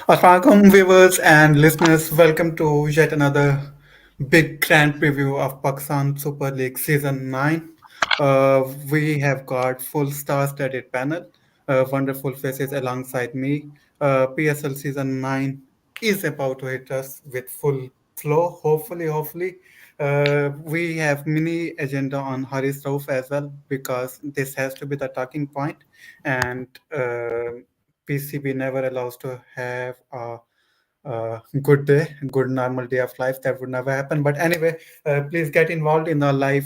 Assalamualaikum viewers and listeners, welcome to yet another big grand preview of Pakistan Super League Season 9. We have got full star-studded panel, wonderful faces alongside me. PSL Season 9 is about to hit us with full flow, hopefully. We have mini agenda on Haris Rauf as well because this has to be the talking point and PCB never allows to have a good day, good normal day of life. That would never happen. But anyway, please get involved in the live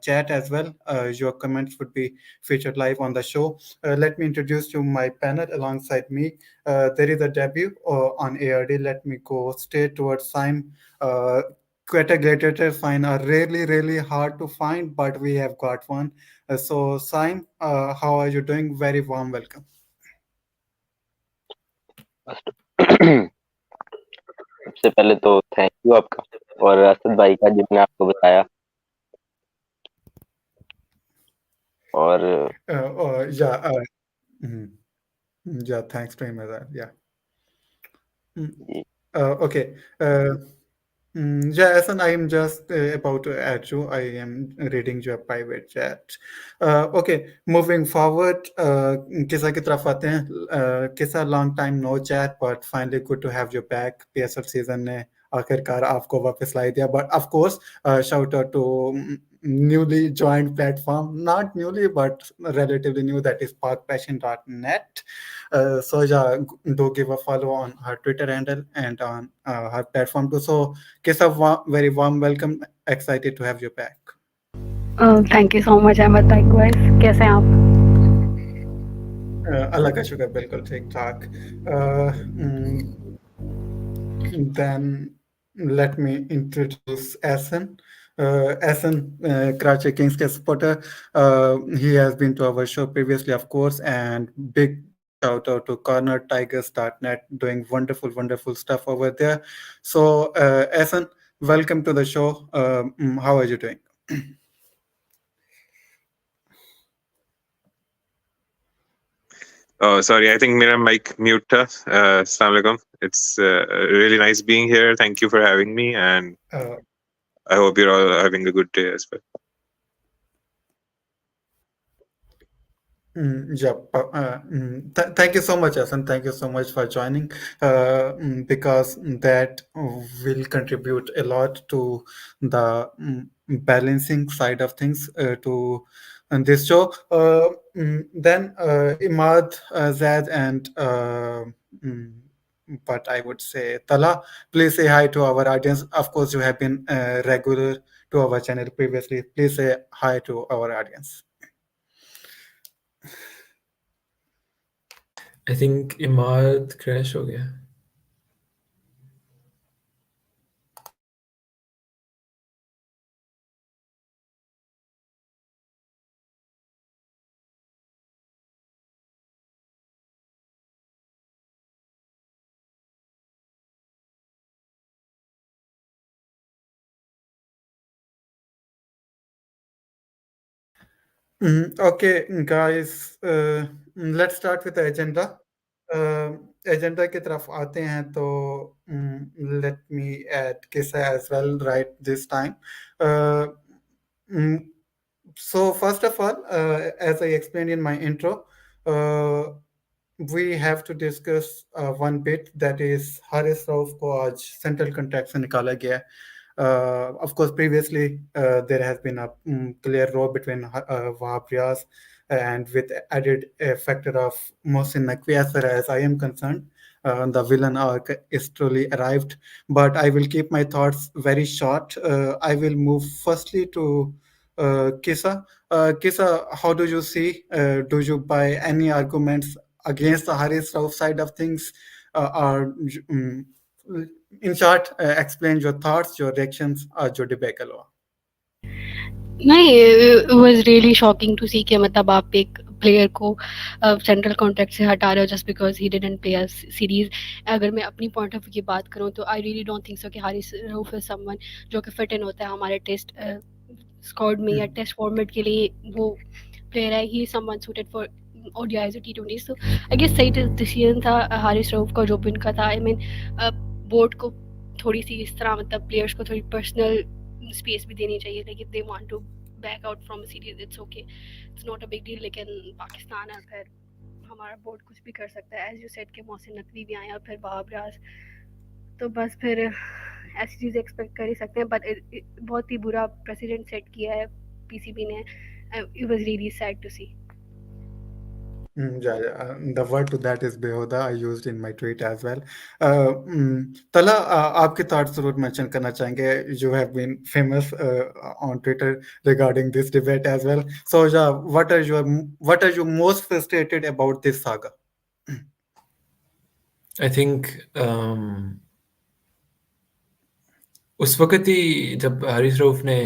chat as well. Your comments would be featured live on the show. Let me introduce you my panel alongside me. There is a debut on ARD. Let me go straight towards Saim. Gladiator sign are really hard to find, but we have got one. So Saim, how are you doing? Very warm welcome. सबसे पहले तो thank you आपका और असद भाई का जिसने आपको बताया और Mhm. Yeah, thanks to him as well. Yeah. Ji, Okay. Yeah, Hassan, I am just about to add you. I am reading your private chat. Okay, moving forward. Kisa की तरफ आते हैं. Kisa, long time no chat, but finally good to have you back. PSL season ने आखिरकार आपको वापस ला दिया. But of course, shout out to newly joined platform, not newly but relatively new, that is parkpassion.net. So yeah, do give a follow on her Twitter handle and on her platform too. So Kisa, very warm welcome. Excited to have you back. Thank you so much Ahmed likewise कैसे हैं आप अल्लाह का शुक्र बिल्कुल ठीक ठाक. Then let me introduce Ahson. Ahson, Karachi Kings के supporter. He has been to our show previously, of course, and big shout out to cornertigers.net doing wonderful stuff over there. So, Ahson, welcome to the show. How are you doing? Oh, sorry. I think मेरा mic mute था. Assalamu alaikum. It's really nice being here. Thank you for having me, and I hope you're all having a good day as well. Thank you so much, Asan. Thank you so much for joining, because that will contribute a lot to the balancing side of things to this show. Then Imad, Zaid, and but I would say Tala, please say hi to our audience. Of course, you have been regular to our channel previously. Please say hi to our audience. I think Emad crash हो गया. Okay, guys, let's start with the agenda. Agenda की तरफ आते हैं तो let me add Kisa as well right this time. So first of all, as I explained in my intro, we have to discuss one bit, that is Haris Rauf को आज central contract से निकाला गया. Of course, previously there has been a clear row between Wahab Riaz, and with added factor of Mohsin Naqvi, as far as I am concerned, the villain arc is truly arrived. But I will keep my thoughts very short. I will move firstly to Kisa. Kisa, how do you see? Do you buy any arguments against the Haris Rauf side of things? Or in short, explain your thoughts, your reactions, जो debate करो. नहीं it was really shocking to see कि मतलब आप एक player को central contract से हटा रहे हो just because he didn't play a series. अगर मैं अपनी पॉइंट ऑफ व्यू की बात करूँ तो I really don't think so कि हारिस रऊफ is someone जो कि फिट इन होता है हमारे टेस्ट स्क्वाड में या टेस्ट फॉर्मेट के लिए वो प्लेयर है. ही is someone suited for ODIs और T20s. So I guess सही डिसीजन था हारिस रऊफ का जो भी उनका था. I mean बोर्ड को थोड़ी सी इस तरह मतलब प्लेयर्स को थोड़ी पर्सनल स्पेस भी देनी चाहिए. Like if they want to back out from a series, it's okay, it's not a big deal. लेकिन पाकिस्तान है, फिर हमारा बोर्ड कुछ भी कर सकता है. As you said कि मोहसिन नकवी भी आए और फिर वहाब रियाज, तो बस फिर ऐसी चीज़ें एक्सपेक्ट कर ही सकते हैं. बट बहुत ही बुरा प्रेसिडेंट सेट किया है PCB ने. It was really sad to see. The word to that is behoda. I used in my tweet as well. Talha, आपके thoughts जरूर mention करना चाहेंगे. You have been famous on Twitter regarding this debate as well. So, what are you most frustrated about this saga? I think उस वक्त ही जब हारिस रऊफ ने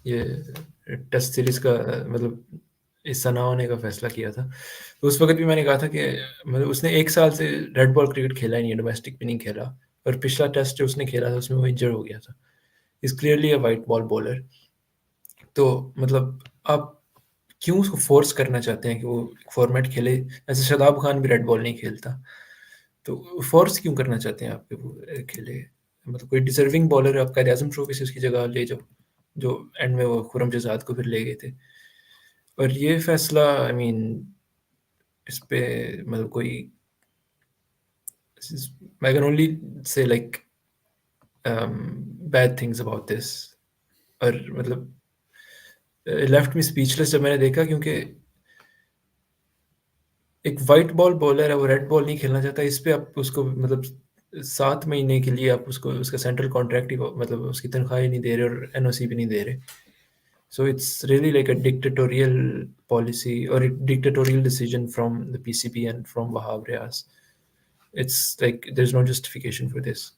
ये test series का मतलब हिस्सा ना होने का फैसला किया था, तो उस वक्त भी मैंने कहा था कि मतलब उसने 1 साल से रेड बॉल क्रिकेट खेला ही नहीं है, डोमेस्टिक भी नहीं खेला, और पिछला टेस्ट जो उसने खेला था उसमें वो इंजर हो गया था. Is clearly a white ball bowler. तो मतलब आप क्यों उसको फोर्स करना चाहते हैं कि वो फॉर्मेट खेले? ऐसे शादाब खान भी रेड बॉल नहीं खेलता, तो फोर्स क्यों करना चाहते हैं आप कि वो खेले? मतलब कोई डिजर्विंग बॉलर है, आप कायद आज़म ट्रॉफी से उसकी जगह ले जाओ, जो एंड में वो खुरम जजाद को फिर ले गए थे. और ये फैसला आई मीन इस पे मतलब कोई I can only say like bad things about this. और मतलब लेफ्ट मी स्पीचलेस जब मैंने देखा, क्योंकि एक वाइट बॉल बॉलर है, वो रेड बॉल नहीं खेलना चाहता. इस पे आप उसको मतलब 7 महीने के लिए आप उसको उसका सेंट्रल कॉन्ट्रैक्ट ही मतलब उसकी तनख्वाह ही नहीं दे रहे और NOC भी नहीं दे रहे. So it's really like a dictatorial policy or a dictatorial decision from the PCB and from Wahab Riaz. It's like there's no justification for this.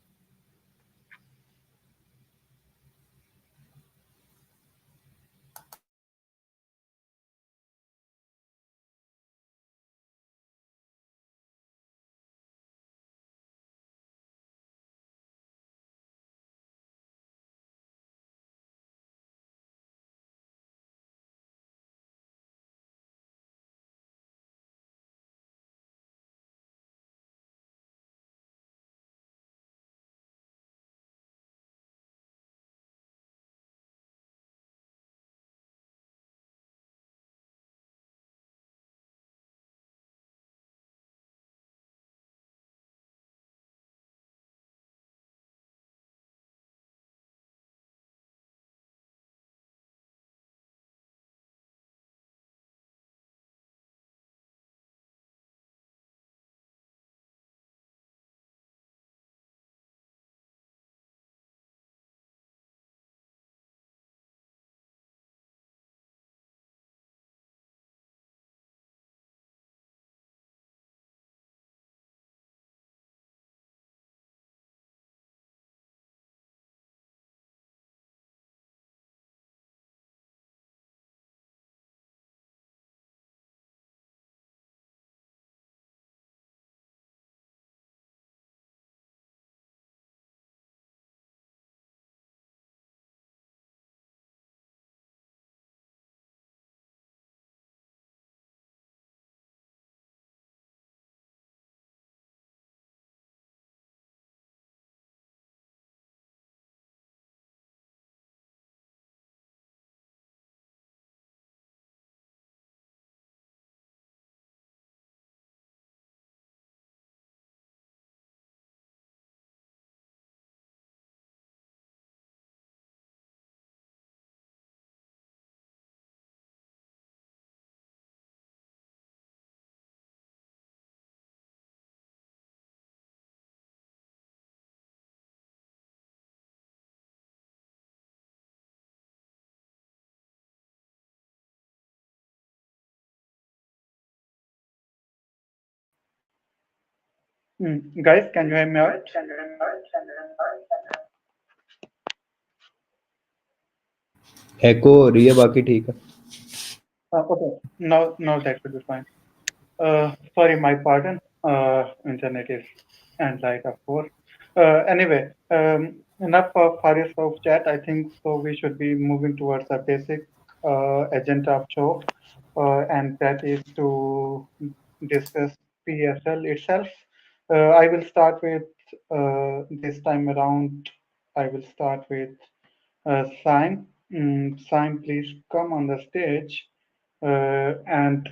Guys, can you hear me out? Echo हो रही है, बाकी ठीक है. Okay, now that should be fine. Sorry, my pardon. Internet is anxiety, of course. Anyway, enough of Haris of chat. I think so. We should be moving towards the basic agenda of show. and that is to discuss PSL itself. I will start with this time around. I will start with Saim. Saim, please come on the stage. And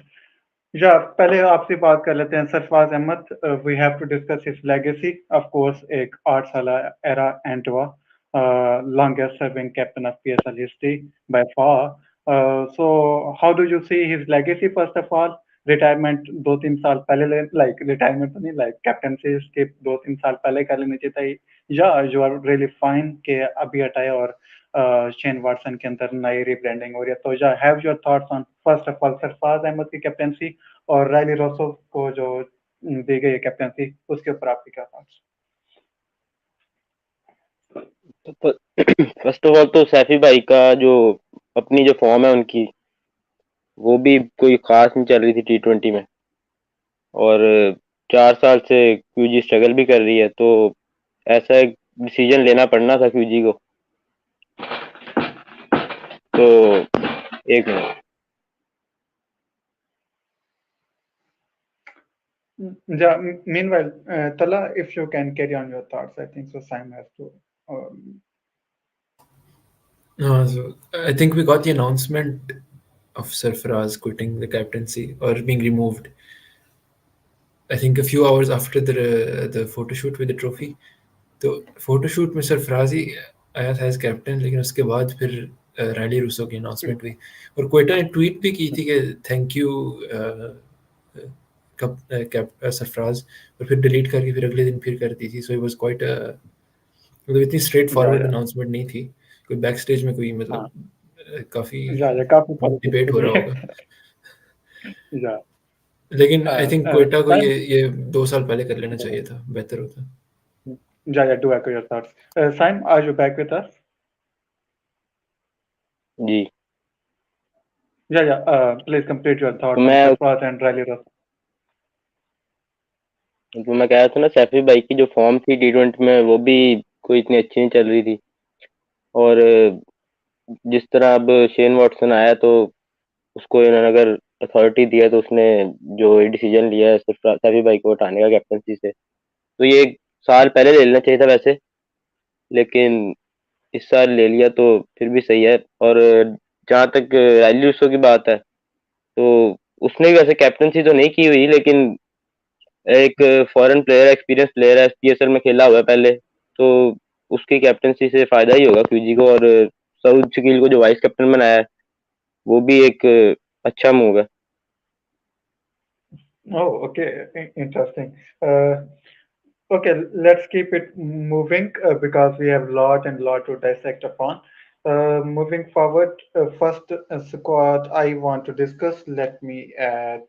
yeah, पहले आपसे बात कर लेते हैं Sarfaraz Ahmad. We have to discuss his legacy. Of course, एक 8 साल era and हुआ, longest serving captain of PSL history by far. So how do you see his legacy first of all? Retirement 2-3 साल पहले ले, लाइक रिटायरमेंट तो नहीं, like captaincy skip 2-3 साल पहले कर लेनी चाहिए था, या यू आर रियली फाइन के अभी हटाए और शेन वाटसन के अंदर नई रिब्रांडिंग हो रही है. तो yeah have your thoughts on first of all Sarfaraz Ahmed की कैप्टनसी और रायली रोसो को जो दी गई है कैप्टनसी, उसके ऊपर आपके क्या थॉट्स? फर्स्ट ऑफ ऑल तो सैफी भाई का जो अपनी जो फॉर्म है उनकी, वो भी कोई खास नहीं चल रही थी T20 में, और 4 साल से क्यूजी स्ट्रगल भी कर रही है, तो ऐसा एक डिसीजन लेना पड़ना था क्यूजी को. तो एक minute. Yeah, meanwhile, Tala, if you can carry on your thoughts, I think so Sam has to. So I think we got the announcement of Sarfaraz quitting the captaincy or being removed, I think a few hours after the photo shoot with the trophy. तो photo shoot में सरफराज ही आया था as captain, लेकिन उसके बाद फिर Rilee Rousseau की announcement हुई और क्वेटा ने ट्वीट भी की थी कि थैंक यू सरफराज, और फिर डिलीट करके फिर अगले दिन फिर कर दी थी. सो इट वाज क्वाइट मतलब इतनी स्ट्रेट फॉरवर्ड अनाउंसमेंट नहीं थी, कोई बैक स्टेज में कोई मतलब काफी डिबेट हो रहा होगा. लेकिन आई थिंक क्वेटा को ये 2 साल पहले कर लेना चाहिए था, बेहतर होता. Yeah, do echo your thoughts. Saim, are you back with us? Ji. Yeah. Please complete your thoughts on Sarfaraz and Riley Ross. तो मैं कह रहा था ना, सैफी भाई की जो फॉर्म थी T20 में, वो भी कोई इतनी अच्छी नहीं चल रही थी, और जिस तरह अब शेन वॉटसन आया तो उसको इन्होंने अगर अथॉरिटी दिया तो उसने जो डिसीजन लिया है सैफी भाई को हटाने का कैप्टनसी से, तो ये 1 साल पहले ले लेना चाहिए था वैसे, लेकिन इस साल ले लिया तो फिर भी सही है. और जहाँ तक रायली रूसो की बात है, तो उसने भी वैसे कैप्टनसी तो नहीं की हुई, लेकिन एक फॉरेन प्लेयर, एक्सपीरियंस प्लेयर है, PSL में खेला हुआ है पहले, तो उसकी कैप्टनसी से फायदा ही होगा क्यूजी को. और सऊद शकील को जो वाइस कैप्टन बनाया है, वो भी एक अच्छा मूव है. Oh, okay, interesting. Okay, let's keep it moving because we have lot to dissect upon. Moving forward, first squad I want to discuss. Let me add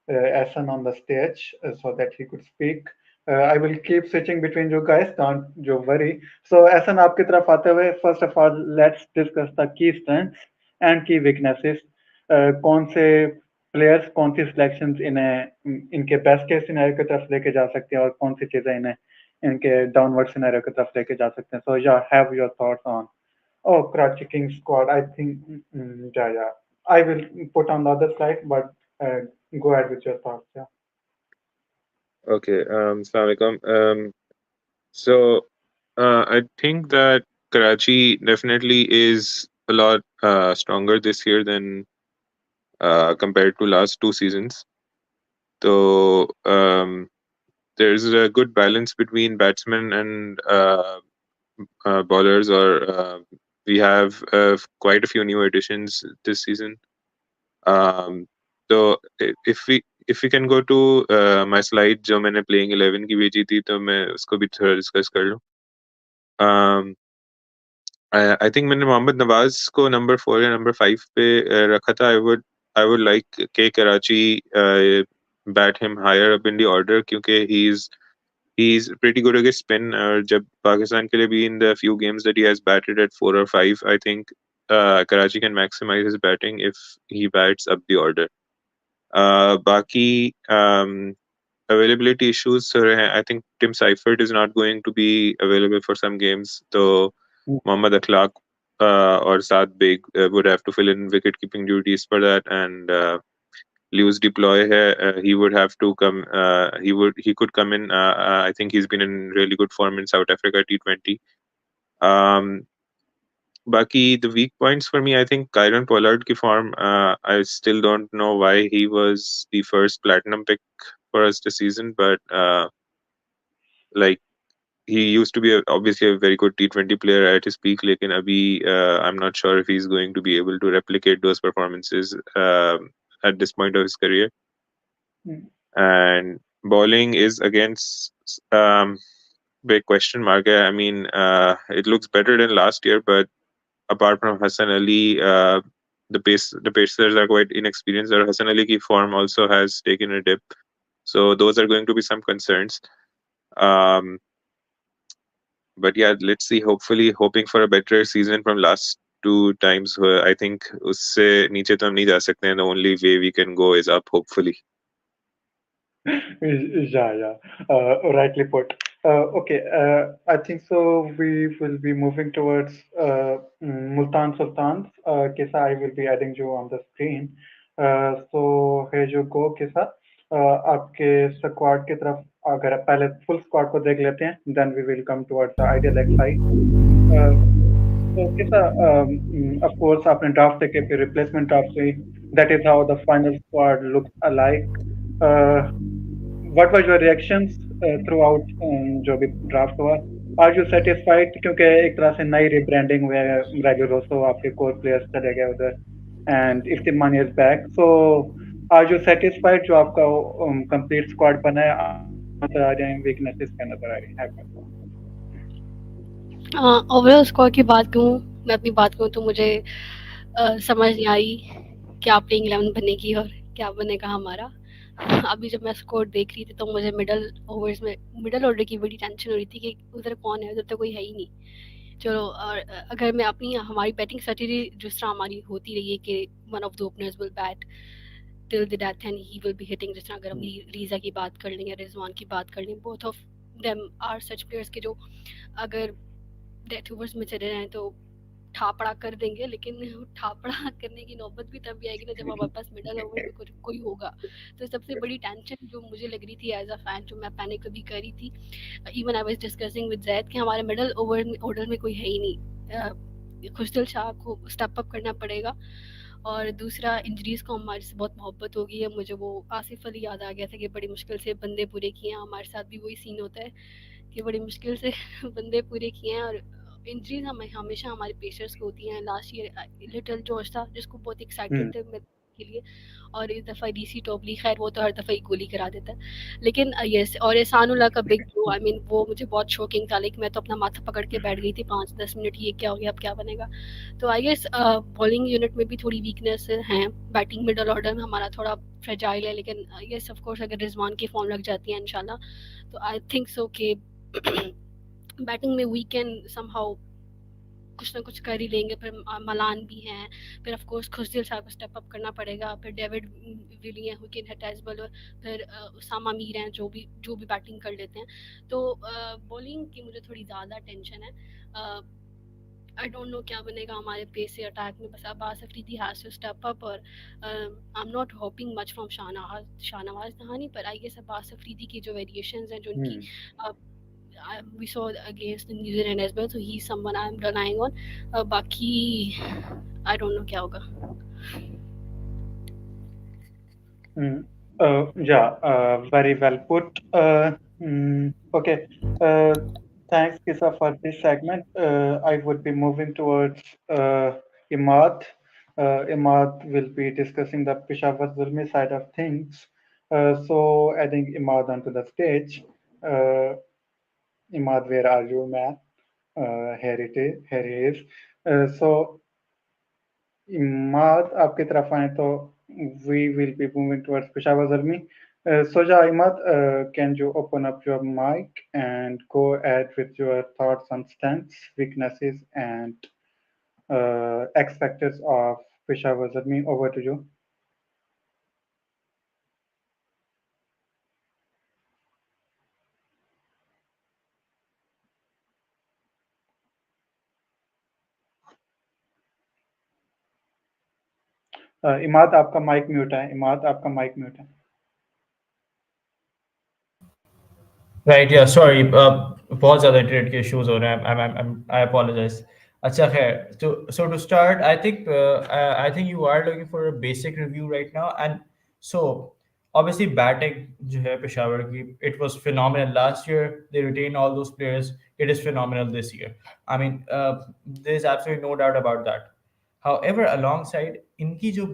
Ahson on the stage so that he could speak. I will keep switching between you guys, don't you worry. So Ahson, आपकी तरफ आते हुए, first of all, let's discuss the key strengths and key weaknesses. कौन से players, कौन सी selections इन्हें इनके best case scenario की तरफ लेके जा सकते हैं और कौन सी चीजें इन्हें इनके डाउनवर्ड सिनेरियो की तरफ लेके जा सकते हैं. सो या have your thoughts on Karachi King squad. I think ya I will put on the other slide, but go ahead with your thoughts. Yeah. Okay. Assalamualaikum. So I think that Karachi definitely is a lot stronger this year than compared to last 2 seasons. So there's a good balance between batsmen and bowlers, or we have quite a few new additions this season. So if we can go to my slide जो मैंने playing 11 की भेजी थी, तो मैं उसको भी थोड़ा डिस्कस कर लूँ. I think मैंने मोहम्मद नवाज को नंबर 4 या नंबर 5 पे रखा था. I would like के Karachi bat him higher up in the order, क्योंकि he's pretty good against spin, और जब पाकिस्तान के लिए भी in the few games that he has batted at 4 or 5, I think Karachi can maximize his batting if he bats up the order. Baki availability issues, so I think Tim Seifert is not going to be available for some games. So Mohammad Akhlaq or Saad Beg would have to fill in wicket keeping duties for that, and Lewis deploy hai, he would have to come. He could come in. I think he's been in really good form in South Africa T20. Um, Baki, the weak points for me, I think Kyron Pollard ki form. I still don't know why he was the first platinum pick for us this season, but like he used to be obviously a very good T20 player at his peak. Lekin abhi, I'm not sure if he's going to be able to replicate those performances at this point of his career. And bowling is against big question mark. I mean, it looks better than last year, but apart from Hassan Ali, the pacers are quite inexperienced. Or Hassan Ali ki form also has taken a dip, so those are going to be some concerns. Um, but yeah, let's see. Hopefully, hoping for a better season from last two times. I think usse niche to hum nahi ja sakte hain. The only way we can go is up. Hopefully. Yeah. Rightly put. Okay, I think so. We will be moving towards Multan Sultans. Kisa, I will be adding you on the screen. So here you go, Kisa. आपके squad की तरफ अगर आप पहले full squad को देख लेते हैं, then we will come towards the Ideal XI. So Kisa, of course, आपने ड्राफ्ट देखे, फिर रिप्लेसमेंट ड्राफ्ट हुई. That is how the final squad looks alike. Uh, what was your reactions throughout जो भी ड्राफ्ट हुआ? Are you satisfied? क्योंकि एक तरह से नई rebranding हुई है, राजू रोसो आपके core players चले गए उधर, and Iftimani is back. So are you satisfied जो आपका complete squad बना है? नजर आ रहे हैं, weaknesses क्या नजर आ रही है आपको? ओवरऑल स्कोर की बात कहूँ, मैं अपनी बात कहूँ तो मुझे समझ नहीं आई क्या प्लेइंग 11 बनेगी और क्या बनेगा हमारा. अभी जब मैं स्कोर देख रही थी तो मुझे मिडल ओवर्स में मिडल ऑर्डर की बड़ी टेंशन हो रही थी कि उधर कौन है, उधर तो कोई है ही नहीं. चलो, और अगर मैं अपनी हमारी बैटिंग स्ट्रेटजी जिस तरह हमारी होती रही है कि one of the openers will bat till the death and he will be hitting, जिस तरह अगर हम रीजा की बात कर लें या रिजवान की बात कर लें, both of them are such players के जो अगर डेथ ओवर्स में चले जाएँ तो ठापड़ा कर देंगे, लेकिन ठापड़ा करने की नौबत भी तभी आएगी ना जब हमारे पास मिडल ओवर में कोई होगा. तो सबसे बड़ी टेंशन जो मुझे लग रही थी एज अ फैन, जो मैं पैनिक कभी करी थी, even I was discussing with Zaid कि हमारे मिडल ऑर्डर में कोई है ही नहीं. खुशदिल शाह को स्टेप अप करना पड़ेगा. और दूसरा, इंजरीज को हमारे से बहुत मोहब्बत हो गई है. मुझे वो आसिफ अली याद आ गया था कि बड़ी मुश्किल से बंदे पूरे किए हैं. हमारे साथ भी वही सीन होता है कि बड़ी मुश्किल से बंदे पूरे किए हैं. और इंजरीज हमेशा हमारे पेसर्स को होती हैं. लास्ट ईयर लिटिल जॉर्ज था जिसको बहुत एक्साइटेड थे मैं के लिए, और इस दफ़ा डीसी टॉपली, खैर वो तो हर दफ़ा ही गोली करा देता है. लेकिन यस, और एहसानुल्लाह का बिग ब्लो, आई मीन वो मुझे बहुत शॉकिंग था. लेकिन मैं तो अपना माथा पकड़ के बैठ गई थी 5-10 मिनट, ये क्या हो गया, अब क्या बनेगा. तो आई गेस बॉलिंग यूनिट में भी थोड़ी वीकनेस है. बैटिंग मिडल ऑर्डर में हमारा थोड़ा फ्रेजाइल है, लेकिन यस ऑफ कोर्स अगर रिजवान की फॉर्म लग जाती है इंशाल्लाह तो आई थिंक सो कि बैटिंग में वी कैन समहाउ कुछ ना कुछ कर ही लेंगे. फिर मलान भी हैं, फिर ऑफ कोर्स खुशदिल साहब को स्टेप अप करना पड़ेगा, फिर डेविड विली हैं who can hit as well, फिर उसामा मीर हैं जो भी बैटिंग कर लेते हैं. तो बॉलिंग की मुझे थोड़ी ज़्यादा टेंशन है. आई डोंट नो क्या बनेगा हमारे पेस से अटैक में. बस Abbas Afridi has to step up, और I am not hoping much from Shahnawaz Dahani, पर आई गेस अब्बास अफरीदी की जो वेरिएशंस हैं, जो उनकी we saw against New Zealand as well, so he's someone I'm relying on. बाकी I don't know क्या होगा. Very well put. Okay. Thanks, Kisa, for this segment. I would be moving towards Imad. Imad will be discussing the Peshawar Zulmi side of things. So, adding Imad onto the stage. Imad, where are you, man? Here he is. So, Imad, आपकी तरफ आए तो we will be moving towards Peshawar Zalmi. So yeah, Imad, can you open up your mic and go ahead with your thoughts on strengths, weaknesses, and X factors of Peshawar Zalmi? Over to you. Imad आपका mic mute है, इमाद आपका mic mute है। Right, yeah, sorry, बहुत ज़्यादा internet के issues हो रहे हैं, I apologize. अच्छा खैर, so to start, I think you are looking for a basic review right now, and so obviously batting जो है पेशावर की, it was phenomenal last year. They retained all those players. It is phenomenal this year. I mean, there's absolutely no doubt about that. However, alongside इनकी जो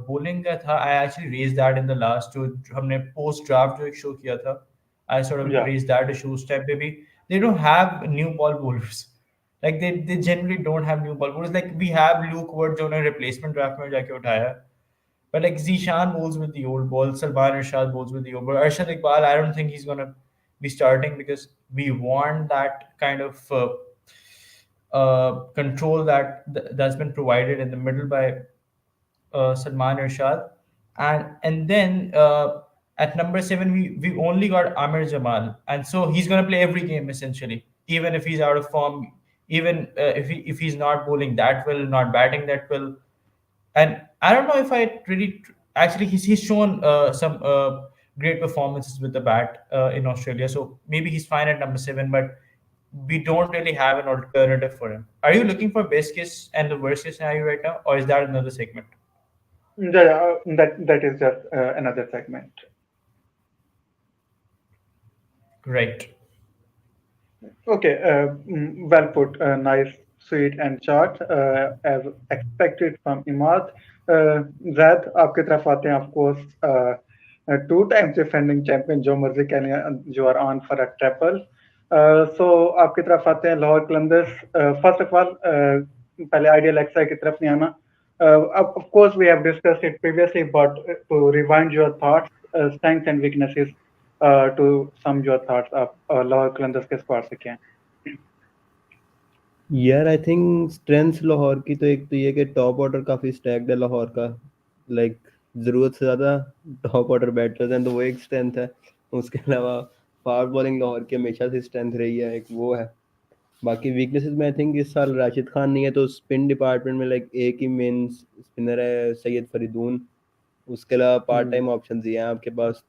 bowling का था, I actually raised that in the last जो हमने post draft जो एक show किया था. I sort of Yeah. raised that issue step, maybe they don't have new ball bowlers. Like they generally don't have new ball bowlers. Like we have Luke Wood जो उन्होंने replacement draft में जाके उठाया, but like Zishan bowls with the old ball, Salman Irshad bowls with the old ball. Arshad Iqbal, I don't think he's gonna be starting because we want that kind of control that's been provided in the middle by Salman Irshad, and then at number 7 we only got Amir Jamal, and so he's going to play every game essentially, even if he's out of form, even if he's not bowling that well, not batting that well. And I don't know if I really actually he's shown some great performances with the bat in Australia, so maybe he's fine at number 7, but we don't really have an alternative for him. Are you looking for best case and the worst case scenario right now, or is that another segment? Yeah, that is just another segment. Right. Okay, well put. Nice, sweet, and short, as expected from Imad. Zaid, आपकी तरफ आते हैं, of course, 2 times defending champion, जो मर्जी कह लें, you are on for a triple. So आपकी तरफ आते हैं Lahore Qalandars. First of all, पहले Ideal XI की तरफ नहीं आना. Of course, we have discussed it previously, but to rewind your thoughts, strengths and weaknesses, to sum your thoughts up, Lahore Qalandars के स्क्वाड से क्या है? यार आई थिंक स्ट्रेंथ्स लाहौर की तो एक तो ये कि टॉप ऑर्डर काफ़ी स्टैक्ड है लाहौर का, लाइक ज़रूरत से ज़्यादा टॉप ऑर्डर बैटर्स हैं, तो वो एक स्ट्रेंथ है. उसके अलावा फास्ट बॉलिंग लाहौर की हमेशा से स्ट्रेंथ रही है, एक वो है. बाकी वीकनेसेस में आई थिंक इस साल राशिद खान नहीं है, तो स्पिन डिपार्टमेंट में लाइक एक ही मेन स्पिनर है सैयद फरीदून. उसके अलावा पार्ट टाइम ऑप्शन ही हैं आपके पास,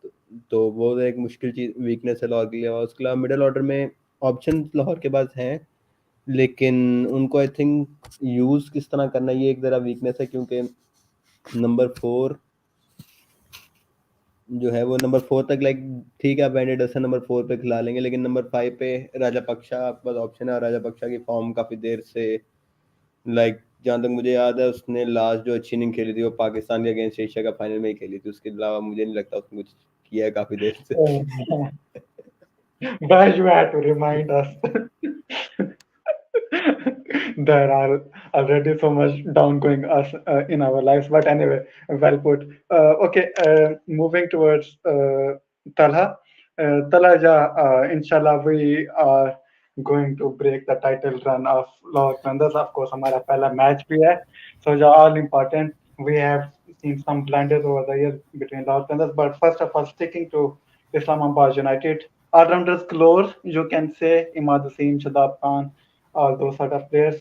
तो वो एक मुश्किल चीज़ वीकनेस है लाहौर के लिए. और उसके अलावा मिडल ऑर्डर में ऑप्शन लाहौर के पास हैं, लेकिन उनको आई थिंक यूज़ किस तरह करना ये एक ज़रा वीकनेस है, क्योंकि नंबर 4 जो है वो नंबर 4 तक लाइक ठीक है, आप एंडरसन नंबर 4 पे खिला लेंगे, लेकिन नंबर 5 पे राजा पक्षा आपके पास ऑप्शन है. और राजा पक्षा की फॉर्म काफ़ी देर से लाइक जहाँ तक मुझे याद है उसने लास्ट जो अच्छी इनिंग खेली थी वो पाकिस्तान के अगेंस्ट एशिया का फाइनल में ही खेली थी. उसके अलावा मुझे नहीं लगता उसने कुछ किया है काफ़ी देर से. But you had to remind us. There are already so much downgoing us in our lives, but anyway, well put. Okay, moving towards Talha. Talha, inshallah, we are going to break the title run of Lahore Qalandars. Of course, हमारा पहला match भी है. So, all important. We have seen some blunders over the years between Lahore Qalandars, but first of all, sticking to Islamabad United. All-rounders galore, you can say, Imad Wasim, Shadab Khan, all those sort of players.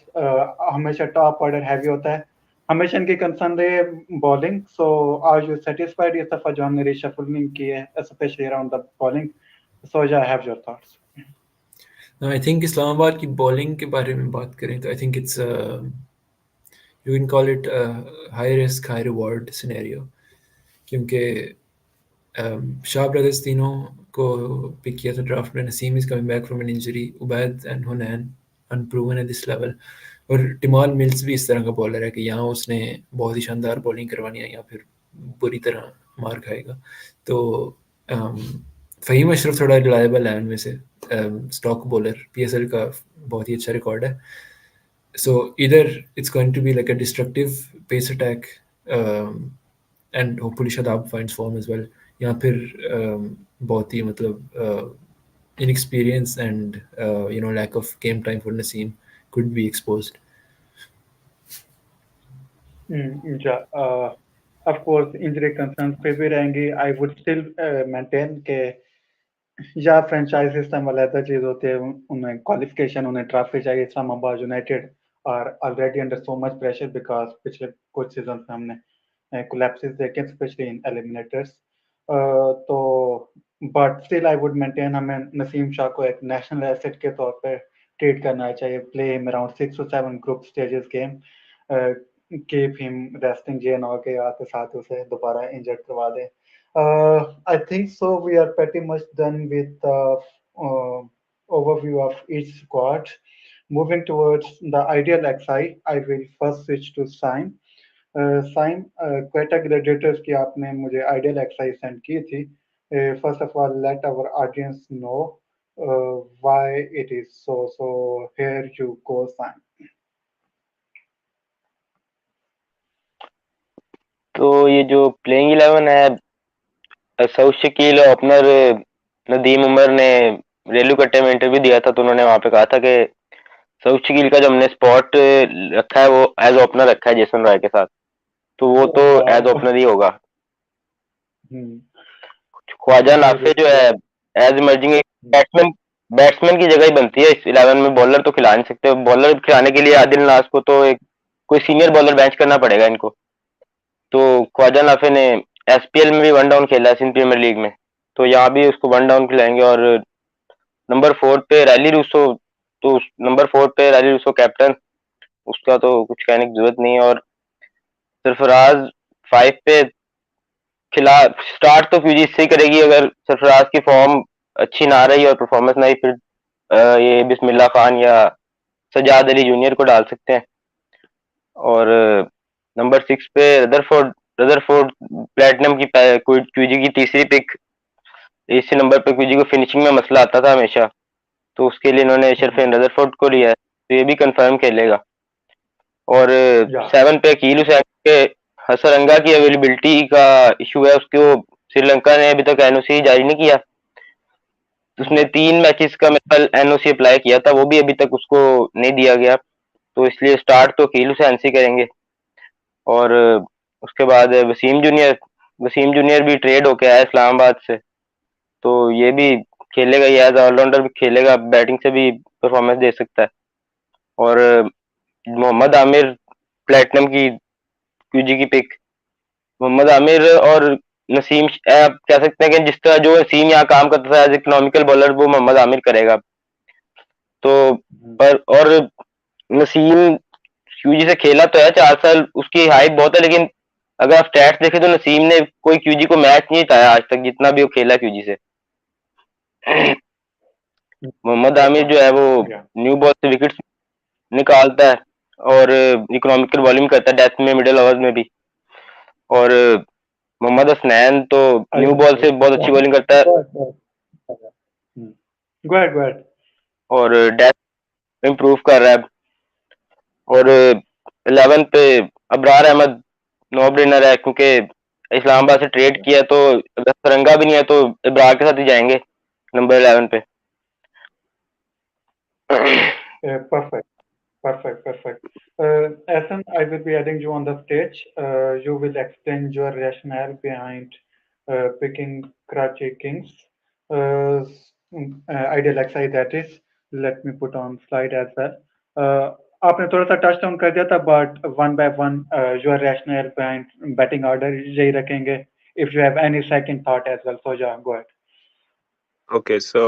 हमेशा top order heavy होता है. हमेशा इनकी concern रही bowling. So are you satisfied इस दफा जो हमने रीशफलिंग की है, specially around the bowling? So या have your thoughts. I think Islamabad की बॉलिंग के बारे में बात करें तो I think it's you can call it high risk high reward scenario, क्योंकि शाह ब्रदर्स तीनों को पिक किया था ड्राफ्ट में. Naseem is coming back from an injury, Ubaid and Hunain unproven at this level, और टिमॉल मिल्स भी इस तरह का बॉलर है कि यहाँ उसने बहुत ही शानदार बॉलिंग करवानी है या फिर बुरी तरह मार खाएगा. तो फ़हीम अशरफ थोड़ा रिलायबल है उनमें से, स्टॉक बॉलर, PSL का बहुत ही अच्छा रिकॉर्ड है. So either it's going to be like a destructive pace attack, and hopefully Shadab finds form as well, या फिर बहुत ही मतलब inexperience and lack of game time for Naseem could be exposed. Yeah, of course, injury concerns पे भी रहेंगी. I would still maintain के या franchise system वाला ऐसा चीज होती है, उन्हें क्वालिफिकेशन, उन्हें ट्रॉफी चाहिए. Islamabad United are already under so much pressure because पिछले कुछ सीजन में हमने collapses देखें, especially in eliminators. तो but still I would maintain हमें नसीम शाह को एक national asset के तौर पे ट्रीट करना चाहिए. Play him around 6 or 7 group stages game. Keep him resting JNO के आते साथ उसे दोबारा injured करवा दे. I think so. We are pretty much done with the overview of each squad. Moving towards the ideal XI, I will first switch to Saim. Saim, Quetta ग्रेजुएटर्स की आपने मुझे ideal एक्साई send की थी. First of all, let our audience know why it is so. So here you go, Saim. तो ये जो playing 11 है, Saud Shakeel opener Nadeem Umar ने रेलू कट्टे में इंटरव्यू दिया था, तो उन्होंने वहां पे कहा था कि सऊद शकील का जो हमने स्पॉट रखा है वो एज ओपनर रखा है जेसन रॉय के साथ, तो वो तो एज ओपनर ही होगा. ख्वाजा नाफे जो है एज इमर्जिंग बैट्समैन की जगह ही बनती है इस 11 में. बॉलर तो खिला नहीं सकते. बॉलर खिलाने के लिए आदिल नाज को तो एक कोई सीनियर बॉलर बेंच करना पड़ेगा इनको. तो ख्वाजा नाफे ने एसपीएल में भी 1 डाउन खेला है सिंध प्रीमियर लीग में, तो यहाँ भी उसको 1 डाउन खिलाएंगे. और नंबर 4 पे रैली रूसो, तो नंबर 4 पे रैली रूसो कैप्टन, उसका तो कुछ कहने की जरूरत नहीं है. और सरफराज 5 पे खिला स्टार्ट तो क्यूजी इससे ही करेगी. अगर सरफराज की फॉर्म अच्छी ना रही और परफॉर्मेंस नहीं, फिर ये बिस्मिल्लाह खान या सजाद अली जूनियर को डाल सकते हैं. और नंबर 6 पे रदरफोर्ड प्लेटिनम की क्यूजी की तीसरी पिक. इसी नंबर पे क्यूजी को फिनिशिंग में मसला आता था हमेशा, तो उसके लिए इन्होंने शरफेन रदरफोर्ड को लिया है, तो ये भी कंफर्म खेलेगा. और 7 पे अकील हुसैन के हसरंगा की अवेलेबिलिटी का इशू है. उसको श्रीलंका ने अभी तक एनओसी जारी नहीं किया. उसने 3 मैचेस का मेरे एनओसी अप्लाई किया था, वो भी अभी तक उसको नहीं दिया गया, तो इसलिए स्टार्ट तो अकील हुसैन से करेंगे. और उसके बाद वसीम जूनियर भी ट्रेड होके आया इस्लामाबाद से, तो ये भी खेलेगा. ये एज ऑलराउंडर भी खेलेगा, बैटिंग से भी परफॉर्मेंस दे सकता है. और मोहम्मद आमिर प्लेटिनम की क्यूजी की पिक. मोहम्मद आमिर और नसीम, आप कह सकते हैं कि जिस तरह जो नसीम यहाँ काम करता था एज इकोनॉमिकल बॉलर, वो मोहम्मद आमिर करेगा. तो पर और नसीम क्यूजी से खेला तो है 4 साल, उसकी हाइप बहुत है, लेकिन अगर आप स्टैट्स देखें तो नसीम ने कोई क्यूजी को मैच नहीं जिताया आज तक, जितना भी वो खेला क्यूजी से. मोहम्मद आमिर जो है वो न्यू बॉल से विकेट निकालता है और इकोनॉमिकल बॉलिंग करता है डेथ में, मिडिल ओवर्स में भी. और मोहम्मद हसनैन तो न्यू बॉल से बहुत अच्छी बॉलिंग करता है. Go ahead. और डेथ इम्प्रूव कर रहा है. और 11 पे अबरार अहमद नो ब्रेनर है, क्योंकि इस्लामाबाद से ट्रेड किया, तो अगर सरंगा भी नहीं है तो इब्रार के साथ ही जाएंगे नंबर 11 पे. Perfect. Ahson, I will be adding you on the stage. You will explain your rationale behind picking Karachi Kings. Ideal XI, that is. Let me put on slide as well. आपने थोड़ा सा touch down कर दिया था, but one by one, your rationale behind batting order यही रखेंगे. If you have any second thought as well, so yeah, go ahead. Okay, so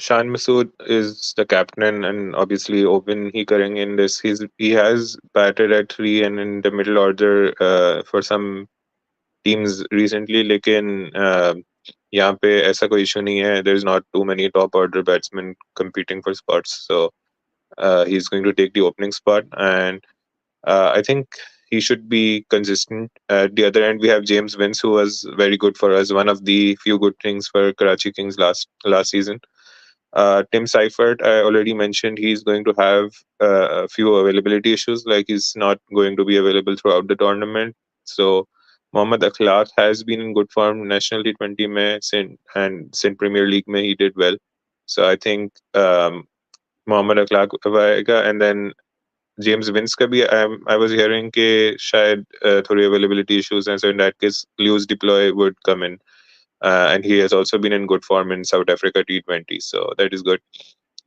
Shan Masood is the captain, and obviously open he karenge in this. He has batted at 3 and in the middle order for some teams recently, लेकिन यहाँ पे ऐसा कोई issue नहीं है. There is not too many top order batsmen competing for spots, so he's going to take the opening spot, and I think he should be consistent. At the other end, we have James Vince, who was very good for us. One of the few good things for Karachi Kings last season. Tim Seifert, I already mentioned, he's going to have a few availability issues. Like he's not going to be available throughout the tournament. So Mohammad Akhlaq has been in good form. National T20 mein and Sindh Premier League mein he did well. So I think Mohammad Akhlaq आएगा, and then James Vince का भी I was hearing कि शायद थोड़ी availability issues हैं, so in that case Lewis Deploy would come in, and he has also been in good form in South Africa T20, so that is good.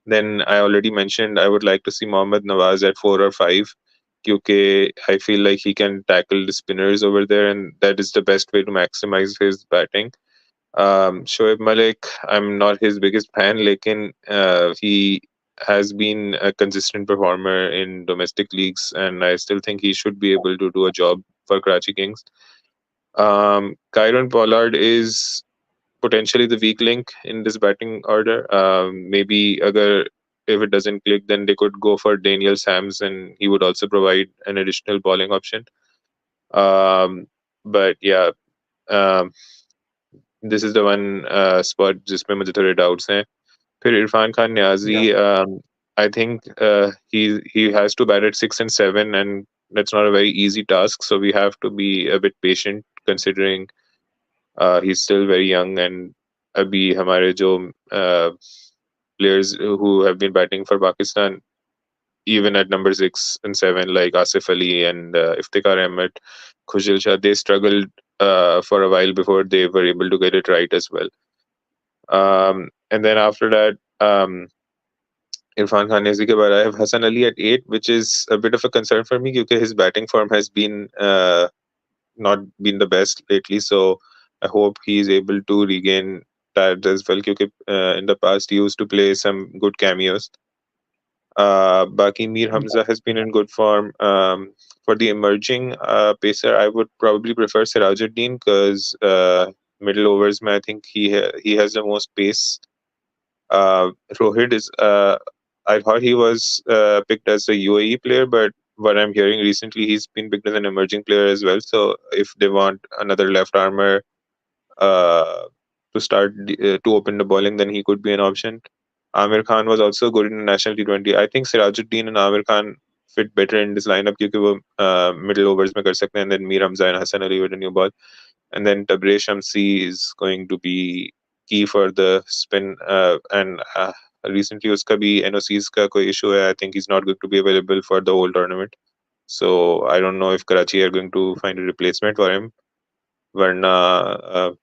Then I already mentioned I would like to see Mohammad Nawaz at 4 or 5. Kyunki I feel like he can tackle the spinners over there, and that is the best way to maximize his batting. Shoaib Malik, I'm not his biggest fan, lekin he has been a consistent performer in domestic leagues, and I still think he should be able to do a job for Karachi Kings. Kyron Pollard is potentially the weak link in this batting order. Maybe if it doesn't click, then they could go for Daniel Sams, and he would also provide an additional bowling option. But yeah, um, this is the one spot जिसमें मुझे थोड़े doubts हैं. फिर Irfan Khan Niazi, I think he has to bat at 6 and 7, and that's not a very easy task. So we have to be a bit patient, considering he's still very young, and अभी हमारे जो players who have been batting for Pakistan, even at number 6 and 7, like Asif Ali and Iftikhar Ahmed, Khushil Shah, they struggled for a while before they were able to get it right as well. And then after that, Irfan Khan Yazi ke बाद I have Hassan Ali at 8, which is a bit of a concern for me because his batting form has been not been the best lately. So I hope he is able to regain that as well. Because in the past he used to play some good cameos. Baki Mir Hamza has been in good form. For the emerging pacer, I would probably prefer Sirajuddin because middle overs, I think he has the most pace. Rohit is. I thought he was picked as a UAE player, but what I'm hearing recently, he's been picked as an emerging player as well. So if they want another left armer to start to open the bowling, then he could be an option. Amir Khan was also good in the national T20. I think Sirajuddin and Amir Khan fit better in this lineup क्योंकि वो middle overs में कर सकते हैं, and then Mir Hamza and Hassan Ali with a new ball, and then Tabrez Shamsi is going to be key for the spin, and recently uska bhi NOCs ka koi issue hai. I think he's not going to be available for the whole tournament, so I don't know if Karachi are going to find a replacement for him. Varna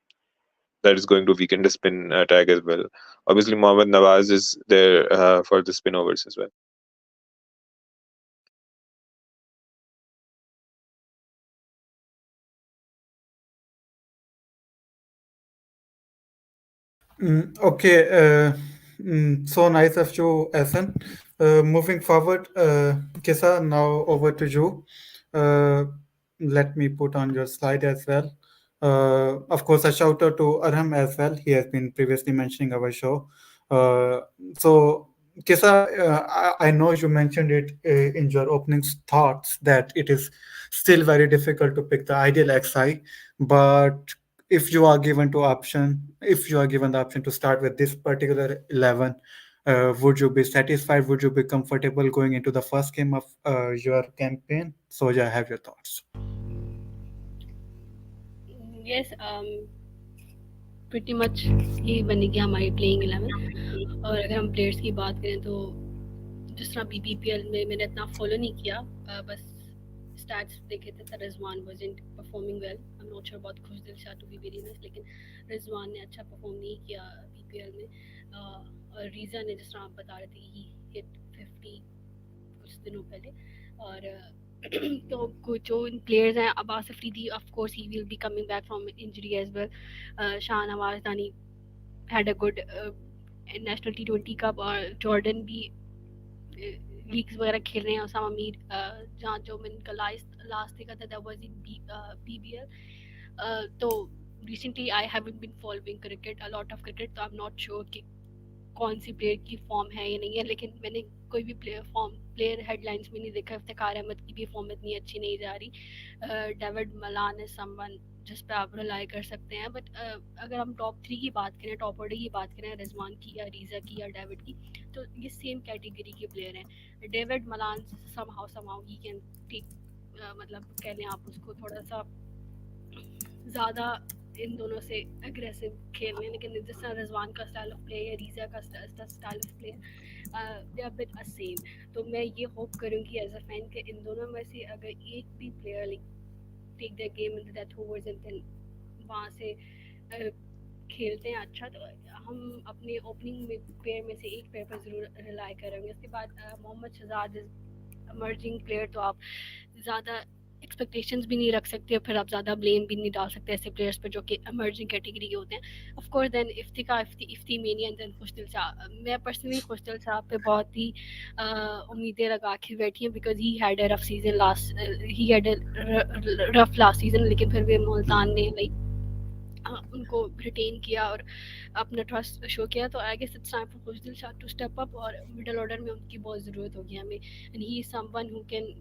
that is going to weaken the spin attack as well. Obviously, Mohammad Nawaz is there for the spin overs as well. Okay, so nice of you, Ahson. Moving forward, Kisa, now over to you. Let me put on your slide as well. Of course, a shout out to Arham as well. He has been previously mentioning our show. So, Kisa, I know you mentioned it in your opening thoughts that it is still very difficult to pick the ideal XI, but if you are given the option to start with this particular 11, would you be satisfied? Would you be comfortable going into the first game of your campaign? So yeah, have your thoughts. Yes, pretty much यही बनेगी हमारी playing 11। और अगर हम players की बात करें तो जिस तरह BBPL में मैंने इतना फॉलो नहीं किया, बस स्टैट्स देखे थे तो Rizwan wasn't performing well. I am not sure about Khushdil Shah to be very nice, लेकिन रिजवान ने अच्छा परफॉर्म नहीं किया BPL में। और रीज़न है जिस तरह आप बता रहे थे, ही हिट 50 कुछ दिनों पहले। और तो कुछ जो प्लेयर्स हैं, Abbas Afridi of course he will be coming back from injury as well. Shahnawaz Dahani had a good national T20 cup, और जॉर्डन भी लीग्स वगैरह खेल रहे हैं। और अमीर जहाँ जो मैंने इनका लास्ट देखा था दैट वाज इन PBL। तो recently I haven't been following cricket, a lot of cricket, तो आई एम नॉट श्योर कि कौन सी प्लेयर की फॉर्म है या नहीं है। लेकिन मैंने कोई भी प्लेयर हेडलाइंस में नहीं देखा। इफ्तिखार अहमद की भी फॉर्म इतनी अच्छी नहीं जा रही। डेविड मलान इज समवन जिस पे आप रिलाई कर सकते हैं। बट अगर हम टॉप 3 की बात करें, टॉप ऑर्डर की बात करें, रिजवान की या रीज़ा की या डेविड की, तो ये सेम कैटेगरी के प्लेयर हैं। David Malan somehow he can take, मतलब कह लें आप उसको थोड़ा सा ज़्यादा इन दोनों से एग्रेसिव खेलने, लेकिन जिस तरह रिजवान का स्टाइल ऑफ प्ले या रीज़ा का style of play they are bit same. तो मैं ये होप करूँगी एज अ फैन कि इन दोनों में से अगर एक भी player like take the game in that overs and then वहाँ से खेलते हैं अच्छा, तो हम अपने ओपनिंग में पेयर में से एक पेयर पर ज़रूर रिलाई करेंगे। उसके बाद Mohammad Shahzad is emerging player, तो आप ज़्यादा एक्सपेक्टेशंस भी नहीं रख सकते, और फिर आप ज़्यादा ब्लेम भी नहीं डाल सकते ऐसे प्लेयर्स पर जो कि emerging कैटेगरी के होते हैं. Of course then Ifti mania and then Khushdil Shah. मैं पर्सनली खुशदिल शाह पे बहुत ही उम्मीदें लगा के बैठी हूँ, because he had a rough season last season, लेकिन फिर भी मुल्तान ने लाइक उनको रिटेन किया और अपना ट्रस्ट शो किया. तो I guess it's time for Khushdil Shah to step up, और मिडल ऑर्डर में उनकी बहुत ज़रूरत होगी हमें, and he is someone who can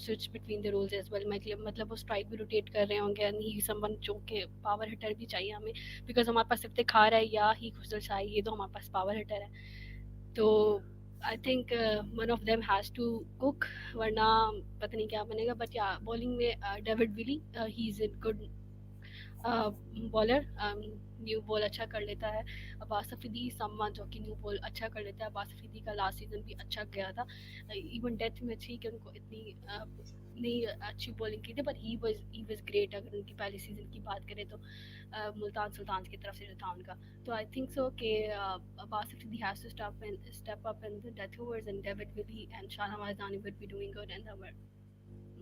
switch between the roles as well. मतलब वो स्ट्राइक भी रोटेट कर रहे होंगे, एंड ही समवन जो कि पावर हिटर भी चाहिए हमें, बिकॉज हमारे पास इफ्तिखार है या ही खुशदिल शाह, ये तो हमारे पास पावर हिटर है. तो I think one of them has to cook, वरना पता नहीं क्या बनेगा. बट या बॉलिंग में David Willey, he is a good bowler, new ball अच्छा कर लेता है. अब्बास अफरीदी समवन जो कि न्यू बॉल अच्छा कर लेता है. अब्बास अफरीदी का लास्ट सीजन भी अच्छा गया था, इवन डेथ में थी कि उनको इतनी नहीं अच्छी बॉलिंग की थी, बट ही वाज ग्रेट. अगर उनकी पहले सीजन की बात करें तो मुल्तान सुल्तान की तरफ से जो था उनका. तो आई थिंक सो कि Abbas Afridi has to step up in the death overs, and David Willey and Shahnawaz Dahani would be doing good in the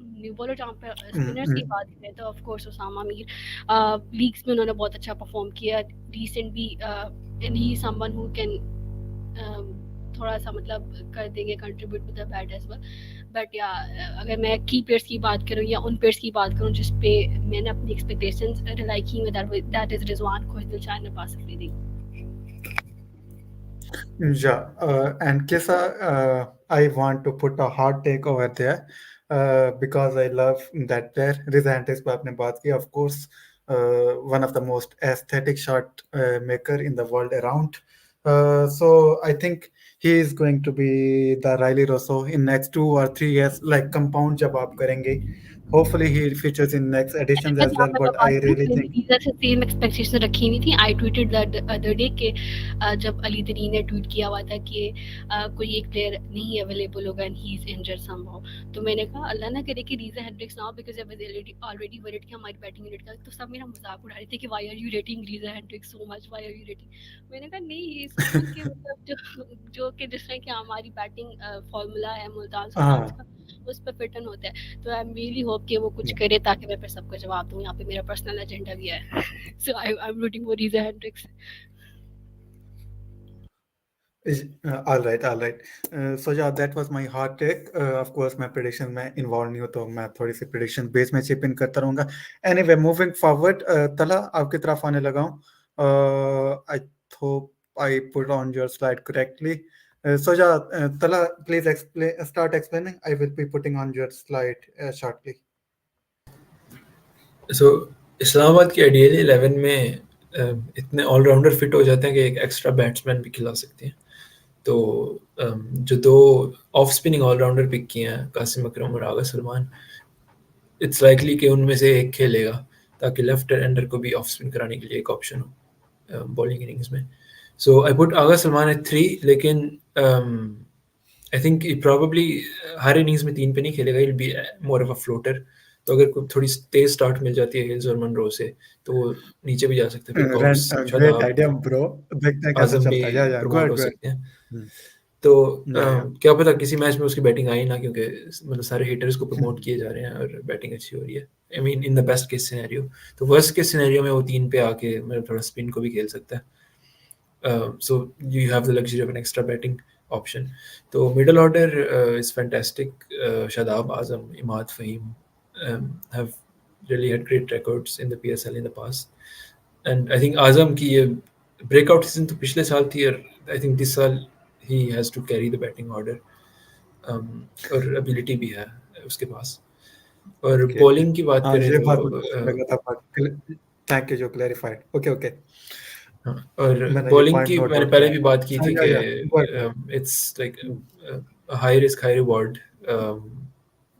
new bowler. जहाँ पे स्पिनर्स की बात करें तो of course Usama Mir, leagues में उन्होंने बहुत अच्छा परफॉर्म किया रिसेंट भी, and he someone who can थोड़ा सा मतलब कर देंगे contribute with the bat as well. But ya अगर मैं की पेयर्स की बात करूँ या उन पेयर्स की बात करूँ जिस पे मैंने अपनी एक्सपेक्टेशंस रिलाई की में, that is Rizwan, Khushdil Shah, Abbas Afridi. Yeah, and Kisa, I want to put a hot take over there because I love that player. Rizantis पे आपने बात की, of course, one of the most aesthetic shot maker in the world around. So I think he is going to be the Riley Rosso in next 2 or 3 years, like compound जब आप करेंगे. Hopefully he features in next editions मैं as यहाँ well, पे but बात I करूँ, really मैंने think Lisa से सेम एक्सपेक्टेशन रखी हुई थी. I tweeted that other day कि जब अली तरीन ने ट्वीट किया हुआ था कि कोई एक प्लेयर नहीं अवेलेबल होगा and he is injured somehow, तो मैंने कहा अल्लाह ना करे कि रीजा हेंड्रिक्स ना हो, because I was already worried कि हमारी बैटिंग यूनिट का. तो सब मेरा मजाक उड़ा रहे थे कि why are you rating Reeza Hendricks so much, why are you rating. मैंने कहा नहीं, ही इज समवन के मतलब जो कि जिस तरह की हमारी बैटिंग फार्मूला है मुल्तान सुल्तान का, उस पर फिट इन होता है. तो आई एम रियली होप कि वो कुछ करे ताकि मैं फिर सबको जवाब दूँ. यहाँ पे मेरा पर्सनल एजेंडा भी है. So I am rooting for Reeza Hendricks. all right, all right. So yeah, that was my hot take. Of course, मैं prediction में involved नहीं हूँ, तो मैं थोड़ी सी prediction base में chip in करता रहूँगा. Anyway, moving forward, तला आपकी तरफ आने लगा हूँ. I hope I put on your slide correctly. So yeah, Tala, please start explaining. I will be putting on your slide shortly. सो इस्लामाबाद की आइडियल 11 में इतने ऑलराउंडर फिट हो जाते हैं कि एक एक्स्ट्रा बैट्समैन भी खिला सकते हैं. तो जो 2 ऑफ स्पिनिंग ऑलराउंडर पिक किए हैं, कासिम अकरम और आगा सलमान, इट्स लाइकली कि उनमें से एक खेलेगा ताकि लेफ्ट हैंडर को भी ऑफ स्पिन कराने के लिए एक ऑप्शन हो बॉलिंग इनिंग्स में. So I put Agha Salman at 3, लेकिन आई थिंक प्रॉबली हर इनिंग्स में 3 पे नहीं खेलेगा, will be more of a floater. तो अगर कोई थोड़ी तेज स्टार्ट मिल जाती है हिल्स और मनरो से, तो वो नीचे भी जा सकते हैं. फिर कॉप्स, Great शादाब, idea, bro. देखते हैं कैसे आजम भी चलता है. Yeah, go प्रमोट ahead, हो go ahead. सकते हैं. Hmm. तो Yeah. क्या पता किसी मैच में उसकी बैटिंग आई ना, क्योंकि मतलब सारे हिटर्स को प्रमोट किए जा रहे हैं और बैटिंग अच्छी हो रही है. I mean in the best case scenario. तो वर्स्ट केस सिनेरियो में वो 3 पे आके मतलब थोड़ा स्पिन को भी खेल सकता है. So you have the luxury of an extra batting option. So middle order is fantastic. Shadab, Azam, Emad, Fahim have really had great records in the PSL in the past. And I think Azam की ये breakout season तो पिछले साल थी, और I think this साल he has to carry the batting order. और ability भी है उसके पास. और Okay. bowling की बात हाँ, करें ये बात तो मुझे लगा था, but thank you जो clarified. Okay, okay. हाँ, और मैंने ये बॉलिंग point की note मैंने down पहले किया. भी बात की हाँ, थी yeah, yeah. Go ahead. कि it's like high risk high reward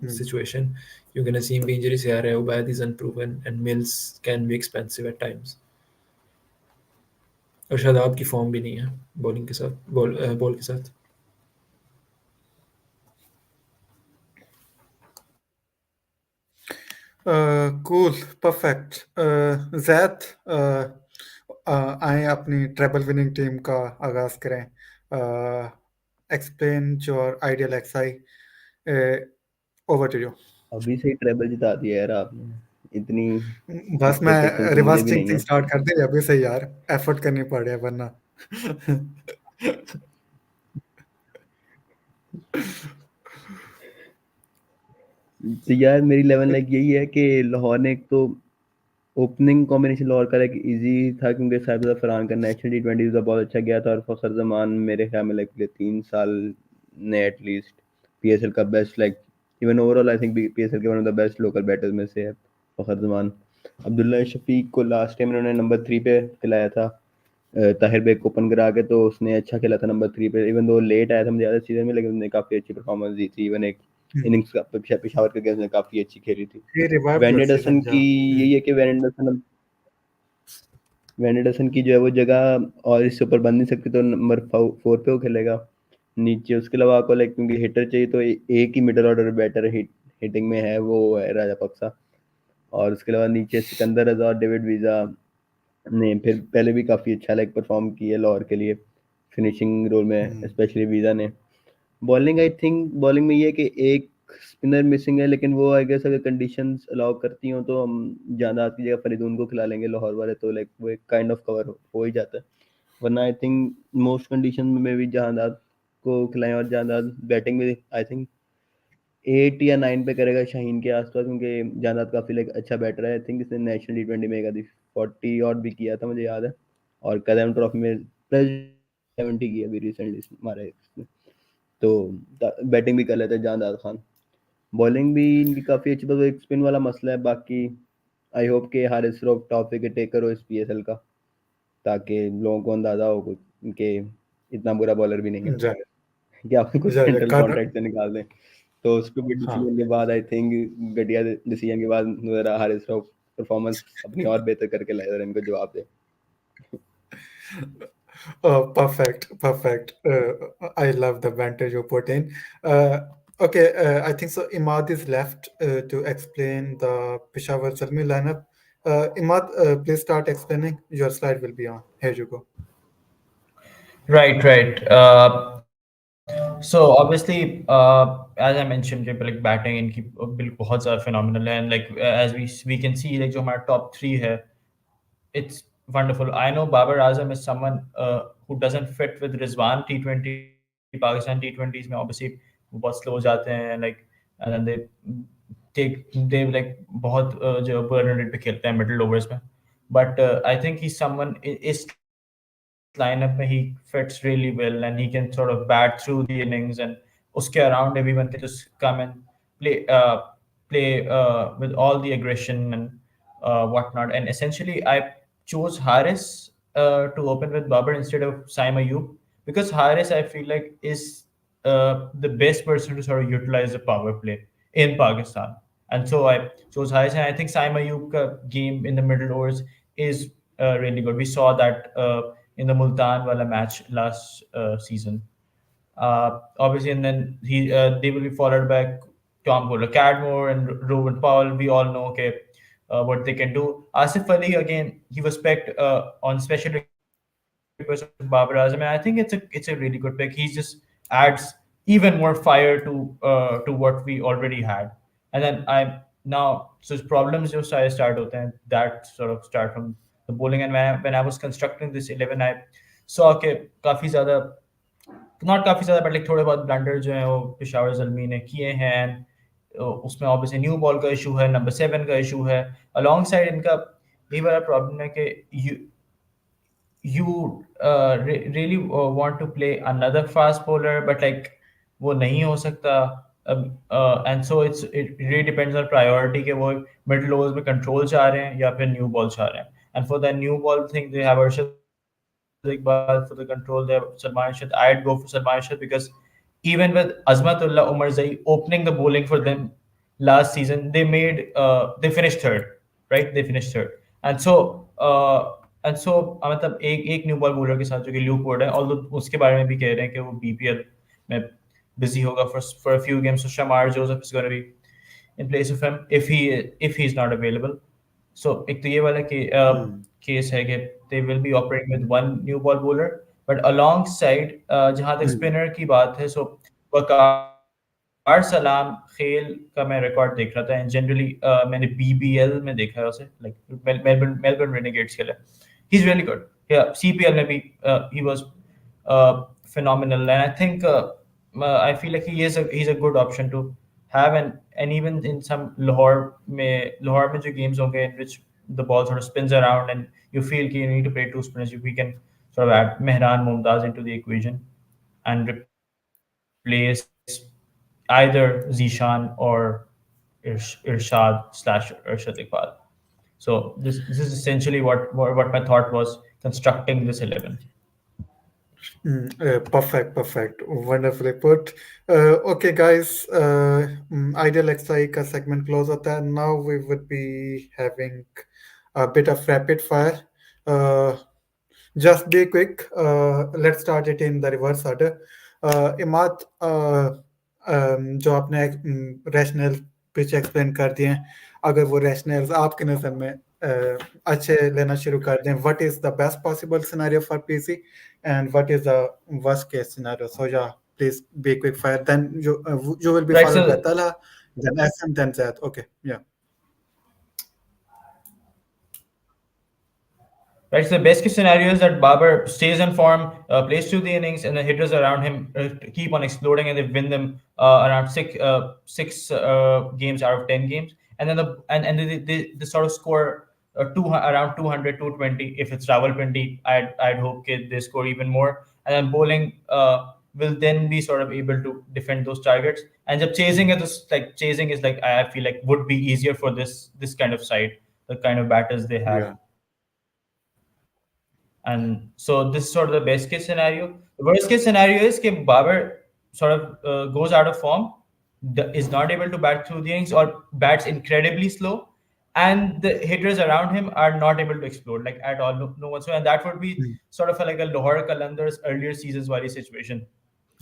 situation, क्योंकि नसीम भी इंजरी से आ रहा है, Ubaid is unproven and mills can be expensive eight times. और शादाब की फॉर्म भी नहीं है बॉलिंग के साथ, बॉल के साथ. Cool, perfect. Zaid, आए अपनी ट्रेबल विनिंग टीम का आगाज करें. Explain your Ideal XI Over to you. अभी से ही ट्रेबल जिता दिया यार आपने, इतनी बस मैं एक्सपेक्टेशंस तो मुझे रिवर्स भी नहीं है। थिंकिंग स्टार्ट कर दी अभी से यार, एफर्ट करनी पड़ रही है वरना। तो यार मेरी 11 लाइक यही है कि लाहौर ने एक तो ओपनिंग कॉम्बिनेशन लाहौर का लाइक इजी था क्योंकि साहिब फरहान का नेशनल T20 का बहुत अच्छा गया था और फखर जमान मेरे ख्याल में लाइक पिछले 3 साल ने एटलीस्ट PSL का best like even overall I think PSL के one of the best local batters में से है फखर जमान। अब्दुल्ला शफीक को लास्ट टाइम इन्होंने नंबर 3 पे खिलाया था ताहिर बेग को ओपन करा के, तो उसने अच्छा खेला था नंबर 3 पे, इवन दो लेट आया था मुझे याद सीजन में, लेकिन उसने काफ़ी अच्छी परफॉर्मेंस दी थी। इवन एक इनिंग्स का पेशावर के अगेंस्ट ने काफ़ी अच्छी खेली थी। He revived your वेंडेडसन season, की yeah. यही है कि वेंडेडसन की जो है वो जगह और इससे ऊपर बन नहीं सकती, तो नंबर 4 पे वो खेलेगा नीचे। उसके अलावा आपको लाइक क्योंकि हिटर चाहिए तो एक ही मिडल ऑर्डर बैटर हिटिंग में है, वो है राजा पक्सा। और उसके अलावा नीचे सिकंदर रजा और डेविड वीजा ने फिर पहले भी काफ़ी अच्छा लाइक परफॉर्म किया लाहौर के लिए फिनिशिंग रोल में, स्पेशली वीजा ने। बॉलिंग आई थिंक बॉलिंग में ये है कि एक स्पिनर मिसिंग है, लेकिन वो आई गेस अगर कंडीशंस अलाउ करती हो तो हम जादाद की जगह फरीदून को खिला लेंगे लाहौर वाले, तो लाइक वो एक काइंड ऑफ कवर हो ही जाता है। वरना आई थिंक मोस्ट कंडीशन में भी जहादाद को खिलाएं, और जहादाद बैटिंग में आई थिंक 8 या 9 पे करेगा शाहीन के आसपास, क्योंकि जहादाद काफ़ी लाइक अच्छा बैटर है। आई थिंक इसने नेशनल T20 में एक 40 और भी किया था मुझे याद है, और कदम ट्रॉफी में प्लस 70 की अभी रिसेंटली हमारे इसने। तो बैटिंग भी कर लेते हैं जहादाद खान। बॉलिंग भी इनकी काफ़ी अच्छी, बस एक स्पिन वाला मसला है। बाकी आई होप कि Haris Rauf top wicket taker हो इस PSL का, ताकि लोगों को अंदाज़ा हो कुछ कि इतना बुरा बॉलर भी नहीं है Yeah, कि आपको कुछ yeah, सेंट्रल yeah. कॉन्ट्रैक्ट से निकाल दें। तो स्टूपिड हाँ. डिसीजन के बाद आई थिंक घटिया डिसीजन के बाद ज़रा हारिस रऊफ परफॉर्मेंस अपनी और बेहतर करके लाए और इनको जवाब दे। Oh, perfect. I love the banter you put in. Okay, I think so. Imad is left to explain the Peshawar Zalmi lineup. Imad, please start explaining. Your slide will be on. Here you go. Right. So obviously, as I mentioned, कि like batting इनकी बिल्कुल बहुत ज़्यादा phenomenal है, and like as we can see, like जो हमारा top 3 है, it's wonderful. I know Babar Azam is someone who doesn't fit with Rizwan T20 Pakistan T20s में, obviously वो बहुत slow जाते हैं, like and then they like बहुत जो burn rate पे खेलते हैं middle overs में, but I think he's someone इस lineup में he fits really well and he can sort of bat through the innings, and उसके around everyone can just come and play with all the aggression and whatnot. And essentially, I chose Haris to open with Babar instead of Saim Ayub, because Haris, I feel like, is the best person to sort of utilize the power play in Pakistan. And so I chose Haris, and I think Saim Ayub's game in the middle overs is really good. We saw that in the Multan wala match last season. Obviously, and then they will be followed by Tom Bowler, Cadmore, and Rowan Powell. We all know, okay, what they can do. Asif Ali, again, he was picked on special request of Babar Azam, and I think it's a really good pick. He just adds even more fire to what we already had. And then so his problems just start होते हैं, that sort of start from the bowling. And when I was constructing this 11, I saw कि काफी ज्यादा, not काफ़ी ज़्यादा, but like थोड़े बहुत blunder जो हैं वो पेशावर ज़ल्मी ने किए हैं। उसमें ऑब्वियसली न्यू बॉल का इशू है, नंबर 7 का इशू है, अलॉन्ग साइड इनका यही बड़ा प्रॉब्लम है कि you really want to play another fast bowler, but like वो नहीं हो सकता. And so it really depends on priority कि वो middle overs में control चाह रहे हैं या फिर new ball चाह रहे हैं. And for the new ball thing, they have Arshad Iqbal. For the control, they have Salman Rashid. I'd go for Salman Rashid because even with Azmatullah Umar Zai opening the bowling for them last season, they finished third, right? They finished third. And so मतलब एक new ball bowler के साथ जो कि Luke Wood है, although उसके बारे में भी कह रहे हैं कि वो BPL में बिजी होगा for a few games. So Shamar Joseph is going to be in place of him if he is not available. So एक तो ये वाला केस है कि they will be operating with one new ball bowler, but alongside जहाँ तक spinner की बात है, so Waqar बार सलाम खेल का मैं रिकॉर्ड देख रहा था एंड जनरली मैंने BBL में देखा है उसे लाइक मेलबर्न रेनेगेड्स के लिए ही इज रियली गुड या CPL में भी he was phenomenal and I think I feel like he's a good option to have and even in some Lahore में जो games होंगे in which the ball sort of spins around and you feel कि you need to play two spinners we can sort of add Mehran Mumtaz into the equation and replace either Zishan or Irshad / Irshad Iqbal. So this is essentially what my thought was constructing this 11. Perfect. Wonderfully put. Okay, guys. Ideal XI का segment close होता है. Now we would be having a bit of rapid fire. Just be quick. Let's start it in the reverse order. Imad, जो आपने rational pitch explain कर दिए हैं, अगर वो रैशनल्स आपके नज़र में अच्छे लेना शुरू कर दें, what is the best possible scenario for PC and what is the worst case scenario? So yeah, please be quick fire. Then you will be Right, followed by so Talha, then Ahson, then Zaid. Okay, yeah. Right, so the best case scenario is that Babar stays in form, plays through the innings, and the hitters around him keep on exploding, and they win them around six games out of 10 games, and then they sort of score around 200, 220. If it's Rawalpindi, I'd hope they score even more, and then bowling will then be sort of able to defend those targets. And the chasing is like I feel like would be easier for this kind of side, the kind of batters they have. Yeah. And so this is sort of the best case scenario. The worst case scenario is that Babar sort of goes out of form, is not able to bat through the innings or bats incredibly slow, and the hitters around him are not able to explode like at all, no one. So and that would be sort of like a Lahore Qalandar's earlier seasons wali situation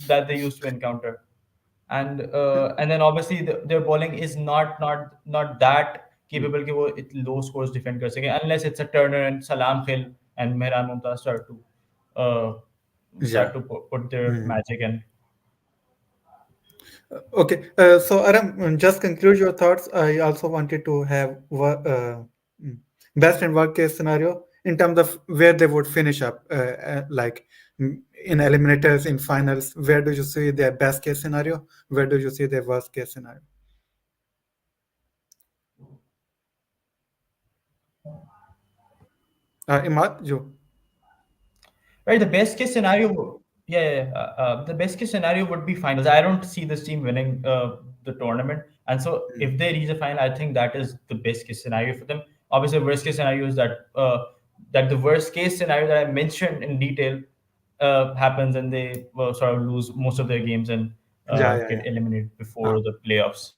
that they used to encounter. And then obviously their bowling is not that capable कि वो low scores defend कर सके unless it's a Turner and Salam Khil and Mehran Mumtaz start to put their magic in. Okay, so Aram, just conclude your thoughts. I also wanted to have best and worst case scenario in terms of where they would finish up, like in eliminators, in finals. Where do you see their best case scenario? Where do you see their worst case scenario? Imad, you. Right, the best case scenario, the best case scenario would be finals. I don't see this team winning the tournament, and so if they reach the final, I think that is the best case scenario for them. Obviously, worst case scenario is that the worst case scenario that I mentioned in detail happens, and they sort of lose most of their games and get eliminated before the playoffs.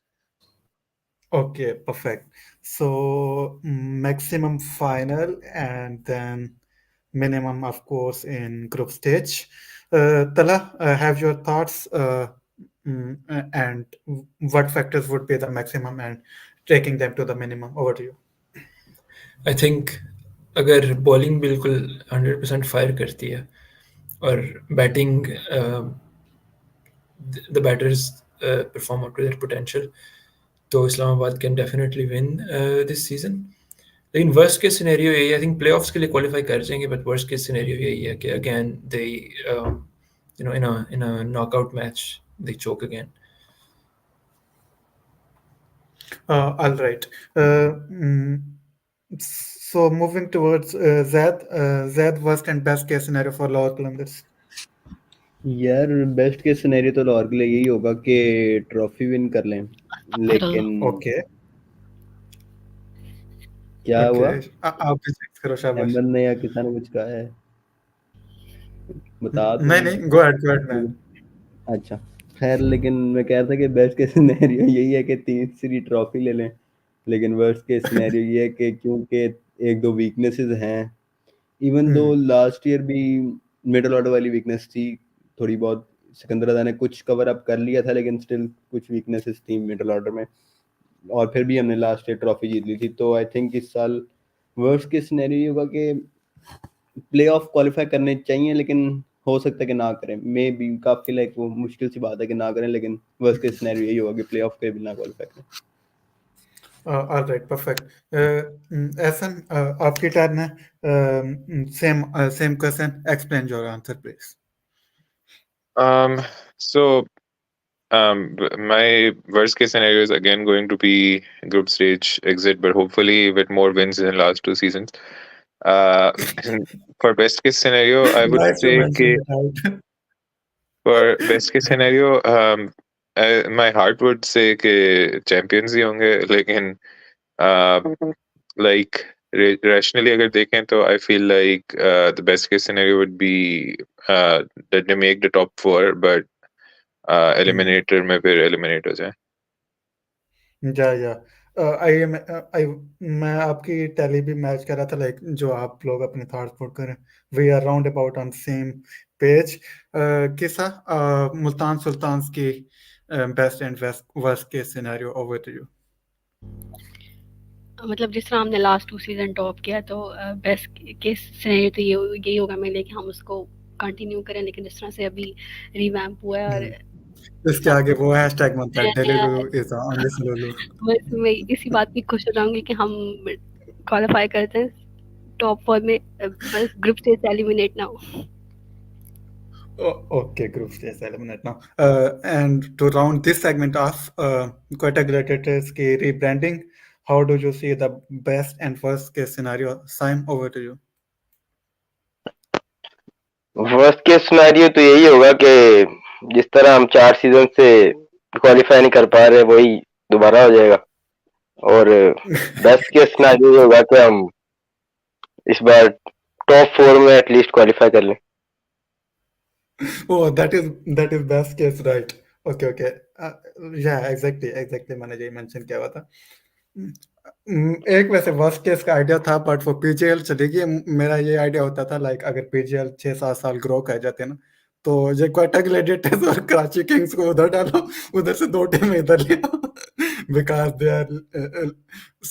Okay, perfect. So maximum final and then minimum, of course, in group stage. Talha, have your thoughts and what factors would be the maximum and taking them to the minimum? Over to you. I think अगर bowling बिल्कुल 100% fire करती है और batting the batters perform up to their potential, तो Islamabad can definitely win this season. लेकिन worst case scenario यही, I think playoffs के लिए qualify कर जाएंगे, but worst case scenario यही है कि again they in a knockout match they choke again. All right. So moving towards Zaid, worst and best case scenario for Lahore Qalandars. यार best case scenario तो लाहौर के लिए यही होगा कि ट्रॉफी विन कर लें, लेकिन ओके क्या हुआ? आप करो, शाबाश। अहमद ने या किसी ने कुछ कहा है? बता दो। नहीं, गो अहेड मैन। अच्छा, खैर, लेकिन मैं कह रहा था कि बेस्ट केस सिनेरियो यही है कि तीसरी ट्रॉफी ले लें, लेकिन वर्स्ट केस सिनेरियो ये है कि क्योंकि एक दो वीकनेसेस हैं, इवन दो लास्ट ईयर भी मिडिल ऑर्डर वाली वीकनेस थी थोड़ी बहुत, सिकंदर रजा ने कुछ कवर अप कर लिया था, लेकिन स्टिल कुछ वीकनेसेस थी मिडिल ऑर्डर में, और फिर भी हमने लास्ट ईयर ट्रॉफी जीत ली थी। तो आई थिंक इस साल वर्स्ट केस सिनेरियो होगा कि प्लेऑफ क्वालिफाई करने चाहिए, लेकिन हो सकता है कि ना करें, मे बी काफ़ी लाइक वो मुश्किल सी बात है कि ना करें, लेकिन वर्स्ट केस सिनेरियो यही होगा कि प्लेऑफ के भी ना क्वालिफाई करें। All right, perfect. एहसन, आपकी टर्न है। Same question, explain your answer please. So my worst case scenario is again going to be group stage exit, but hopefully with more wins in the last 2 seasons. For best case scenario, I would Nice say to कि mention it out. for best case scenario, my heart would say कि champions ही होंगे, लेकिन like rationally अगर देखें तो I feel like the best case scenario would be that they make the top 4, but eliminator में फिर eliminate हो जाए. या आई मैं आपकी टैली भी मैच कर रहा था, लाइक जो आप लोग अपने थॉट्स पुट करें, we are round about on same page. किसा, मुल्तान सुल्तान की best and worst case scenario, over to you. मतलब जिस तरह हमने लास्ट 2 सीजन टॉप किया, तो बेस्ट केस सिनेरियो तो यही होगा मेरे लिए कि हम उसको कंटिन्यू करें, लेकिन जिस तरह से अभी रिवैम्प हुआ है और इसके आगे वो हैशटैग बनता है, डेलिलू इज ऑन दिस लुलू। बस मैं इसी बात की खुश हो जाऊंगी कि हम क्वालिफाई करते हैं टॉप 4 में, बस ग्रुप स्टेज एलिमिनेट ना हो। Okay, group stage eliminate now. And to round this segment off, categorized की rebranding, how do you see the best and worst case scenario? Saim, over to you. Worst case scenario तो यही होगा कि जिस तरह हम 4 सीजन से qualify नहीं कर पा रहे, वही दोबारा हो जाएगा। और बेस्ट केस सिनेरियो ये होगा कि हम इस बार टॉप 4 में एटलीस्ट क्वालिफाई कर लें। Oh, that is best case, right? Okay. Yeah, exactly मैंने यही मेंशन किया हुआ था। एक वैसे वर्स्ट केस का आइडिया था, बट वो पीजीएल चलेगी। मेरा ये आइडिया होता था, लाइक अगर पीजीएल 6-7 साल ग्रो कर जाते ना, तो ये क्वाटा ग्लैडिएटर्स और कराची किंग्स को उधर डालो, उधर से 2 टीम इधर ले आओ, बिकॉज दे आर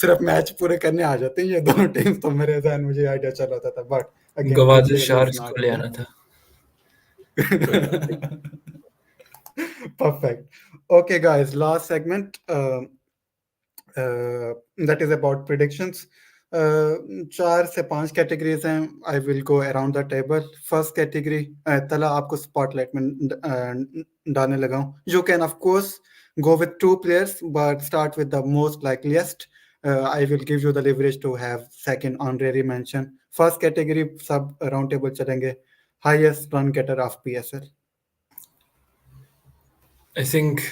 सिर्फ मैच पूरे करने आ जाते हैं ये दोनों टीम्स। तो मेरे ज़हन में ये आइडिया चल रहा था, बट अगेन गवादर शार्क्स को ले आना था। Perfect. Okay, guys, last segment. That is about predictions. 4 से 5 कैटेगरीज हैं। I will go around the table. First category, तला आपको स्पॉटलाइट में डालने लगा हूँ। You can of course go with 2 players, but start with the most likeliest. I will give you the leverage to have second honorary mention. First category सब round table चलेंगे। Highest run getter of PSL. I think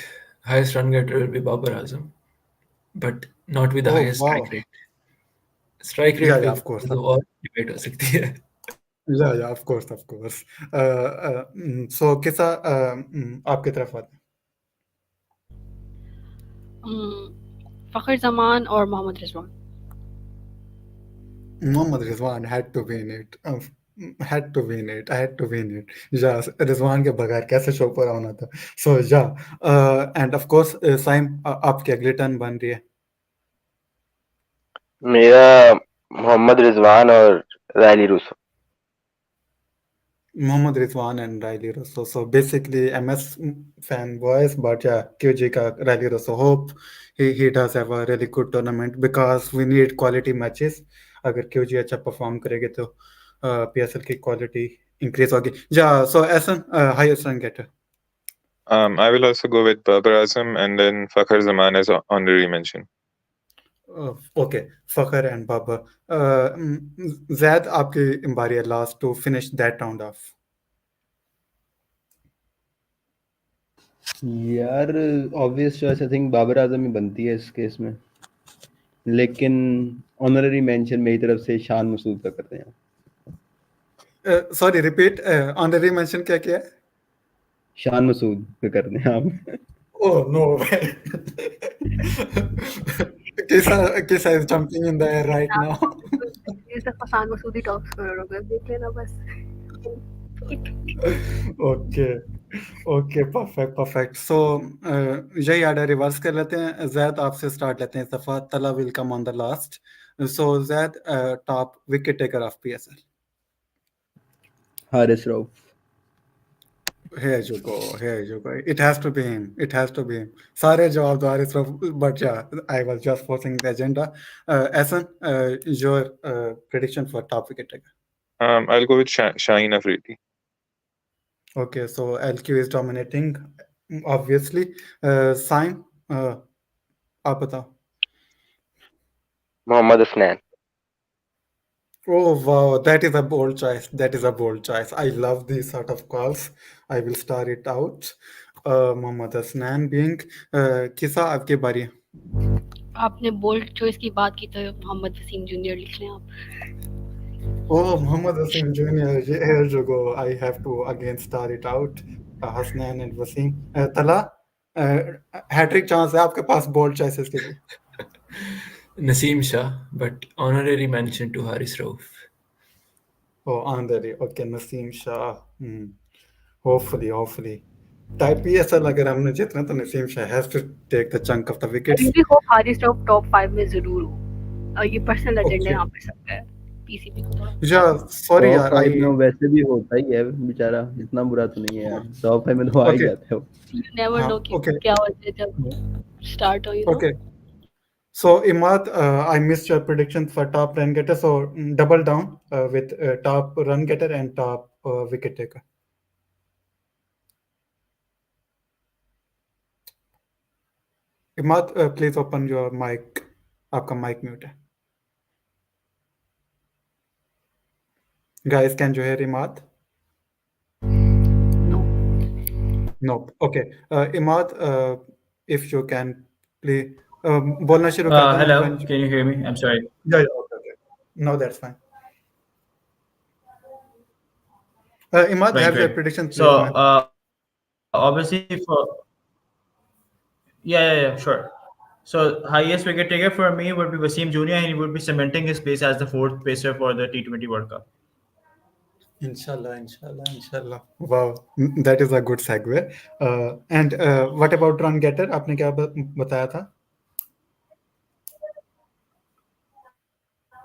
highest run getter will be Babar Azam, but not with the highest strike rate. Strike rate Yeah, पे of course. तो और debate हो सकती है। Yeah, of course. So किसा आपकी तरफ आते हैं। फखर जमान और Mohammad Rizwan. Mohammad Rizwan had to win it. Had to win it. I had to win it. Yeah, Rizwan के बगैर कैसे शो पर आना था। So yeah, and of course, Saim आपकी अगली टर्न बन रही है। मेरा मोहम्मद रिजवान और Rilee Rossouw. Mohammad Rizwan and Riley Russo. So basically, MS fan boys, but yeah, QG ka Riley Russo. Hope he does have a really good tournament, because we need quality matches. अगर QG अच्छा perform करेंगे तो PSL की quality increase होगी। Yeah, so Ahson, highest run getter. I will also go with Babar Azam and then Fakhar Zaman as honorary mention. Okay, Fakhar and Babar. Zaid, आपकी बारी है last to finish that round off. यार obvious choice I think Babar Azam ही बनती है इस case में, लेकिन ऑनररी मेंशन मेरी तरफ से शान मसूद का करते हैं। सॉरी, रिपीट, ऑनररी मेंशन क्या किया है? शान मसूद का करते हैं आप। Oh no way. Kisa is jumping in the air right now. ये सब पसान मसूदी टॉप स्कोरर होगा, देख लेना बस। Okay, perfect. So यही आर्डर रिवर्स कर लेते हैं। जैद आपसे स्टार्ट लेते हैं इस दफा। तला will come on the last. So Zaid, top wicket taker of PSL. Haris Rauf. Here you go. Here you go. It has to be him. It has to be him. सारे जवाब दो Haris Rauf, but yeah, I was just forcing the agenda. Ahson, your prediction for top wicket taker. I'll go with Shaheen Afridi. Okay, so LQ is dominating, obviously. Saim, आप बताओ. Mohammad Hasnain. Oh wow, that is a bold choice. That is a bold choice. I love these sort of calls. I will start it out. Mohammad Hasnain being Kisa, आपकी बारी है. आपने bold choice की बात की तो Mohammad Wasim junior लिख लें आप. Oh, Muhammad Wasim Jr. Here you go. I have to again start it out. Hasnain and Wasim. Talha, hat trick chance है आपके पास बोल्ड चॉइसेस के लिए. Naseem Shah, but honorary mention to Haris Rauf. Oh, honorary. Okay, Naseem Shah. Hopefully. Type PSL अगर हमने जीतना तो Naseem Shah has to take the chunk of the I wickets. really hope Haris Rauf top 5 में जरूर हो. ये पर्सनल एजेंडा Okay. यहाँ पे सबका है. पीसीबी को थोड़ा. Yeah, sorry टॉप यार. 5 में वो वैसे भी होता ही है बेचारा, इतना बुरा तो नहीं है यार. टॉप 5 में तो आ ही Okay. जाते हो. You never हाँ, know कि okay. क्या होता है जब start हो, you know. Okay. So Emad, I missed your predictions for top run getter. So double down with top run getter and top wicket taker. Emad, please open your mic. आपका mic mute है. Guys, can you hear Emad? No. No. Okay. Emad, if you can please बोलना शुरू कर देना. Hello, when you- can you hear me? I'm sorry. Yeah. Okay. No, that's fine. Emad, Right, have your right. predictions, So, please, man. obviously for yeah, sure. So highest wicket taker for me would be Wasim Jr. and he would be cementing his place as the fourth pacer for the T20 World Cup. Inshallah. Wow, that is a good segue. And what about run getter? आपने क्या बताया था?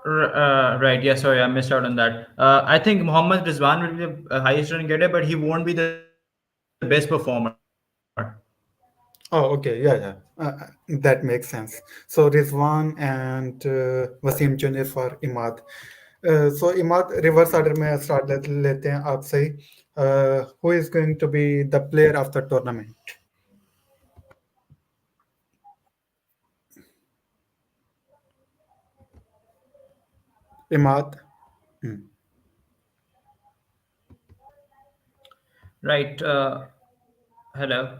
Right, yeah, sorry, I missed out on that. I think Mohammad Rizwan will be the highest run getter, but he won't be the best performer. Oh, okay. Yeah. That makes sense. So Rizwan and Wasim Junior for Emad. So Emad, reverse order में start लेते हैं आपसे ही. Who is going to be the player of the tournament? Emad. Right. Hello.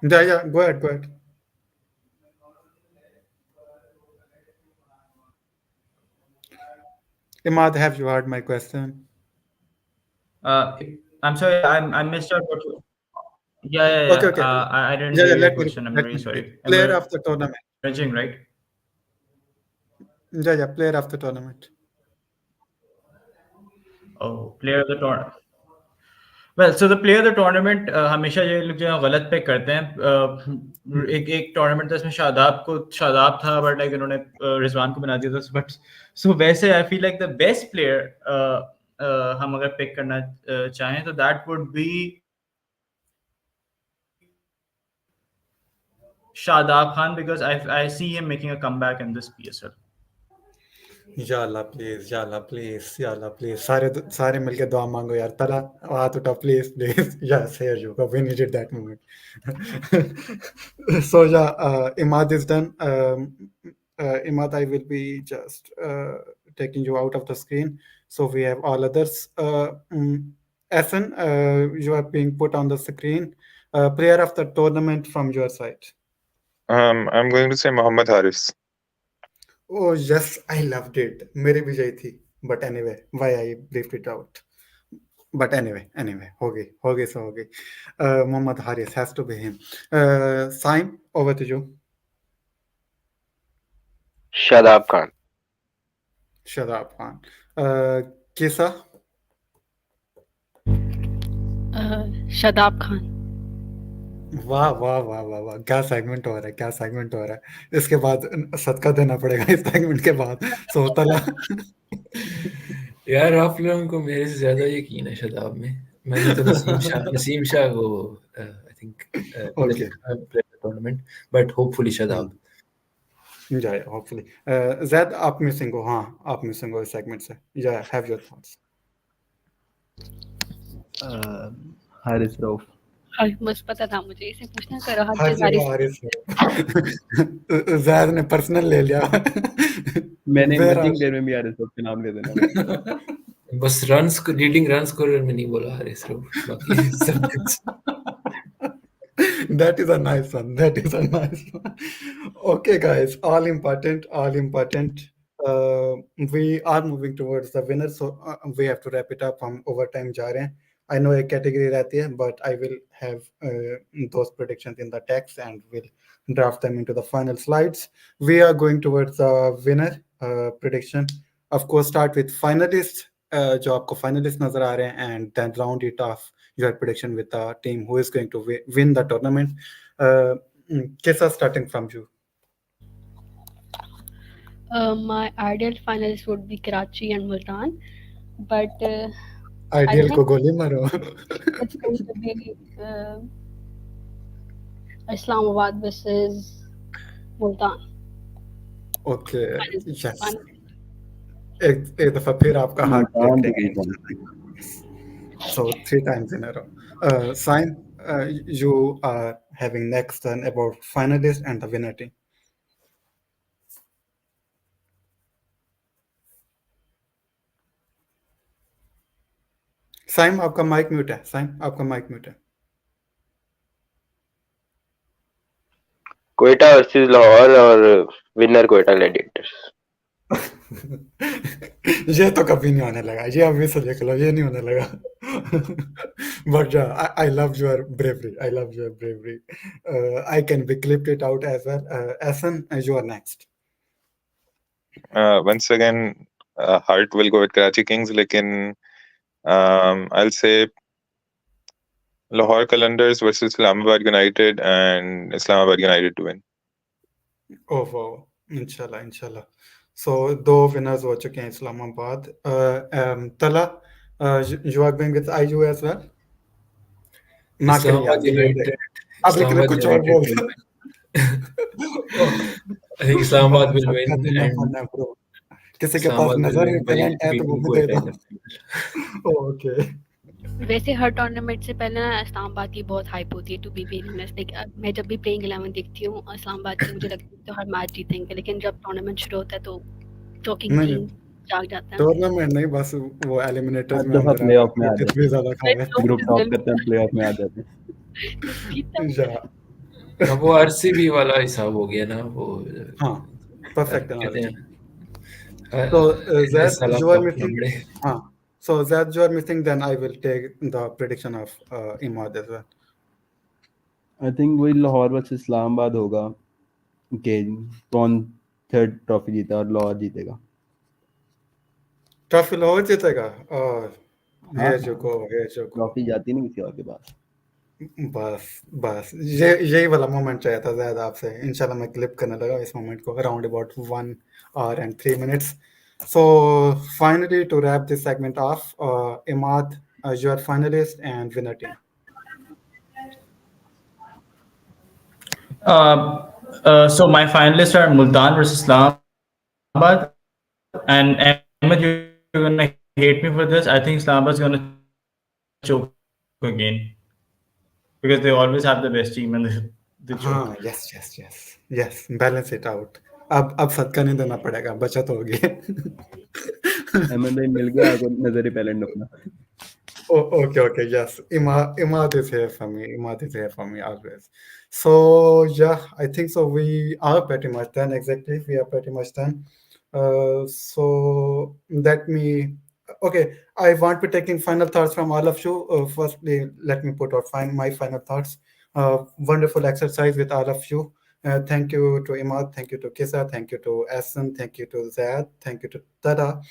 Yeah. Go ahead. Emad, have you heard my question? I'm sorry, I missed out what you. Yeah. Okay. I didn't Yeah. hear your Let me question. I'm repeat. really sorry. Player of the tournament. Emerging, right? Yeah. Player of the tournament. Oh, player of the tournament. Well, so the player of the tournament हमेशा ये लोग जो है गलत pick करते हैं. एक tournament था इसमें शादाब था बट लाइक इन्होंने रिजवान को बना दिया था. बट सो वैसे I feel like the best player हम अगर पिक करना चाहें तो that would be Shadab Khan because I see him making a comeback in this PSL. या अल्लाह प्लीज सारे मिलके दुआ मांगो यार. तला हाथ उठा please. Yes, here you go. We needed that moment. So Emad is done. Emad, I will be just taking you out of the screen. So we have all others. Ahson, you are being put on the screen. Player of the tournament from your side. I'm going to say Muhammad Haris. Oh yes, I loved it. मेरी भी यही थी. But anyway, why I briefed it out. But anyway, हो गई. Muhammad Haris has to be him. Saim, over to you. Shadab Khan. Shadab Khan. Kisa. Shadab Khan. वाह क्या segment हो रहा है. इसके बाद सदका देना पड़ेगा इस सेगमेंट के बाद. So तला. यार आप लोगों को मेरे से ज्यादा यकीन है शादाब में. मैंने तो नसीम शाह को I think Okay. Play tournament, but hopefully Shadab. Yeah, hopefully. Zaid, आप मिसिंग हो, हाँ आप मिसिंग हो इस सेगमेंट से. Yeah, have your thoughts. Haris Rauf. बस पता था मुझे, इसे पूछना करो हर हर चीज जगह हारिस जैद ने पर्सनल ले लिया. मैंने Where इमर्जिंग are- प्लेयर में भी हारिस रऊफ के नाम ले देना. बस रन्स को रीडिंग रन स्कोरर में नहीं बोला हारिस रऊफ, बाकी subjects. That is a nice one. That is a nice one. Okay, guys, all important, all important. We are moving towards the winner, so we have to wrap it up. हम overtime जा रहे हैं. I know a category रहती है, but I will have those predictions in the text and we'll draft them into the final slides. We are going towards the winner prediction. Of course, start with finalists, जो आपको finalists नजर आ रहे हैं, and then round it off your prediction with the team who is going to win the tournament. Kisa, starting from you. My ideal finalist would be Karachi and Multan, but Ideal think- को गोली मारो. it's going to be Islamabad versus Multan. Okay, yes. Finalist. एक दफा फिर आपका heart Multan break की करेंगे. So 3 times in a row. Saim, you are having next turn about finalist and the winner team. Saim आपका माइक म्यूट है. साइम आपका mic mute है. क्वेटा वर्सेस लाहौर और विनर क्वेटा ग्लैडिएटर्स. ये तो कभी नहीं होने लगा. ये अभी से देख लो, ये नहीं होने लगा. But I love your bravery. I love your bravery. I can be clipped it out as well. Ahson, you are next. Once again, heart will go with Karachi Kings, लेकिन I'll say Lahore Qalandars versus Islamabad United and Islamabad United to win. Oh wow, inshallah, inshallah. So दो winners हो चुके हैं Islamabad. Tala, you are going with IU as well. ना करिए Islamabad यार, United. अब लेकिन कुछ और बोल. I think Islamabad will win and and किसी के पास Islamabad will नजर में win by टैलेंट है तो वो beating भी दे Quetta दो. in the final. Okay. वैसे हर टूर्नामेंट से पहले ना इस्लामाबाद की बहुत हाइप होती है, to be very honest. Like मैं जब भी प्लेइंग 11 देखती हूँ इस्लामाबाद की, मुझे लगता है तो हर मैच जीतेंगे, लेकिन जब टूर्नामेंट शुरू होता है तो टॉकिंग नहीं, किंग जाग जाता है. टूर्नामेंट नहीं, बस वो एलिमिनेटर्स में दफा अंदर प्लेऑफ में आ आते जाते हैं, ज्यादा खा रहे हैं. ग्रुप टॉप करते हैं, प्लेऑफ में आ जाते हैं. जीतता Yeah. अब वो आरसीबी वाला हिसाब हो गया ना वो. हाँ, perfect कहते analogy. हैं So इस साल Zad, you आप are टॉप missing. पकड़े. हाँ, so Zad, you are missing. Then I will take the prediction of Emad as well. I think वही लाहौर वर्सेस इस्लामाबाद होगा कि कौन थर्ड ट्रॉफी जीता और लाहौर जीतेगा. ट्रॉफी लाहौर जीतेगा. हाँ, Here you go, here you go. Trophy जाती नहीं किसी और के पास. बस यही वाला मोमेंट चाहिए था ज़्यादा आपसे. इंशाल्लाह मैं क्लिप करने लगा इस मोमेंट को around about 1 hour and 3 minutes. So finally, to wrap this segment off, Emad, your finalist and winner team. So my finalists are Multan versus Islamabad, and Ahmed, you're gonna hate me for this. I think Islamabad's gonna choke again because they always have the best team and they choke. हाँ, yes, balance it out. अब सदका नहीं देना पड़ेगा, बचत होगी. अहमद भाई मिल गया आपको नजरी टैलेंट अपना. Okay, yes. Imad is here for me. Imad is here for me always. So yeah, I think so. We are pretty much done. Exactly, we are pretty much done. So let me. Okay, I want to be taking final thoughts from all of you. Firstly, let me put out my final thoughts. Wonderful exercise with all of you. Thank you to Imad, thank you to Kisa, thank you to Ahson, thank you to Zaid, thank you to Tada.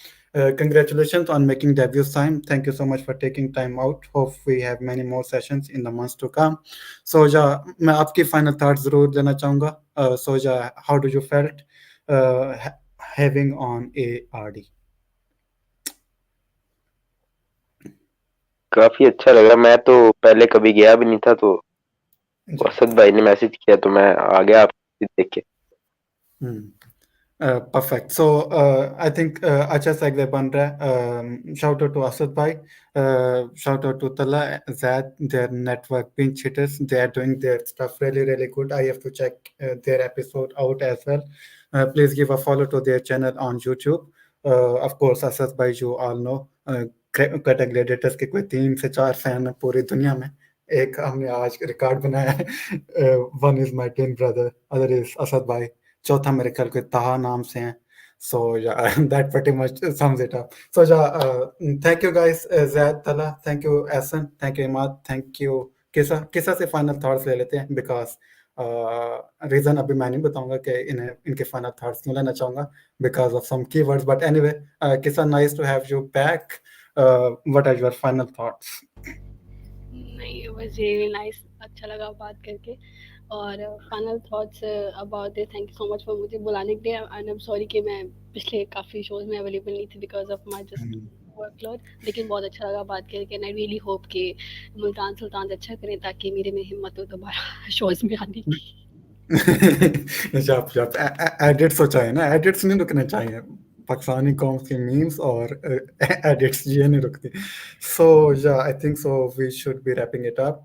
Congratulations on making debut time. Thank you so much for taking time out. Hope we have many more sessions in the months to come. Soja, मैं आपकी final thoughts जरूर लेना चाहूँगा. Soja, how do you felt having on a RD? काफी अच्छा लगा। मैं तो पहले कभी गया भी नहीं था, तो जी असद भाई ने मैसेज किया तो मैं आ गया आपको देख के। perfect. So I think अच्छा segue बन रहा है. Shout out to Asad bhai, shout out to Talha, Zaid, their network pinch hitters. They are doing their stuff really good. I have to check their episode out as well. Please give a follow to their channel on YouTube. Of course Asad bhai, you all know, category के कोई 3 से 4 fan है पूरी दुनिया में. एक हमने आज रिकॉर्ड बनाया है. One is my twin brother, other is Asad भाई, चौथा मेरे ख्याल के ताहा नाम से हैं. So yeah, that pretty much sums it up. So yeah, thank you guys, Zaid, Talha, thank you Ahson, thank you Emad, thank you Kisa. Kisa से final thoughts ले लेते हैं because रीजन अभी मैं नहीं बताऊंगा कि इन्हें इनके final thoughts क्यों लेना चाहूंगा because of some keywords. But anyway, Kisa, nice to have you back. What are your final thoughts? नहीं, it was really nice. अच्छा लगा बात करके. और final thoughts about this, thank you so much for मुझे बुलाने के लिए. एंड आई एम सॉरी कि मैं पिछले काफ़ी शोज में अवेलेबल नहीं थी because of my just workload. लेकिन बहुत अच्छा लगा बात करके. एंड आई रियली होप कि मुल्तान सुल्तान अच्छा करें ताकि मेरे में हिम्मत हो दोबारा शोज में आने की. जब एडिट्स हो चाहिए ना, एडिट्स नहीं रुकने चाहिए. पाकिस्तानी कौम के मीम्स और एडिट्स ये नहीं रुकती. So yeah, I think so we should be wrapping it up.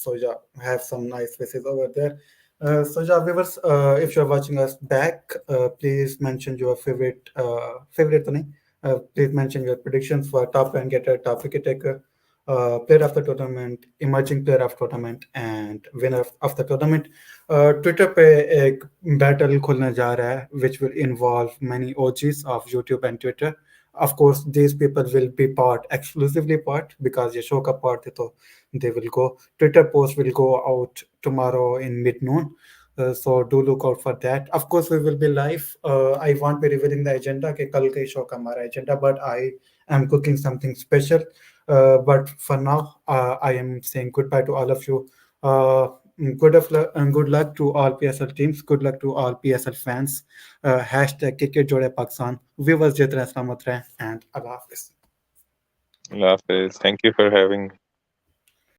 So yeah, have some nice faces over there. So yeah, viewers, if you're watching us back, please mention your favorite to nahi. Please mention your predictions for top rank getter, top wicket taker, player of the tournament, emerging player of tournament, and winner of the tournament. Twitter पे एक battle खुलने जा रहा है which will involve many OGs of YouTube and Twitter. Of course, these people will be exclusively part because ये show का part है, तो they will go. Twitter post will go out tomorrow in mid-noon. So do look out for that. Of course, we will be live. I won't be revealing the agenda कि कल के show का हमारा agenda, but I am cooking something special. But for now, I am saying goodbye to all of you. Good luck to all PSL teams. Good luck to all PSL fans. Hashtag cricket jode Pakistan. Viewers jit rahe, salamat rahe, and Allah Hafiz. Allah Hafiz. Thank you for having me.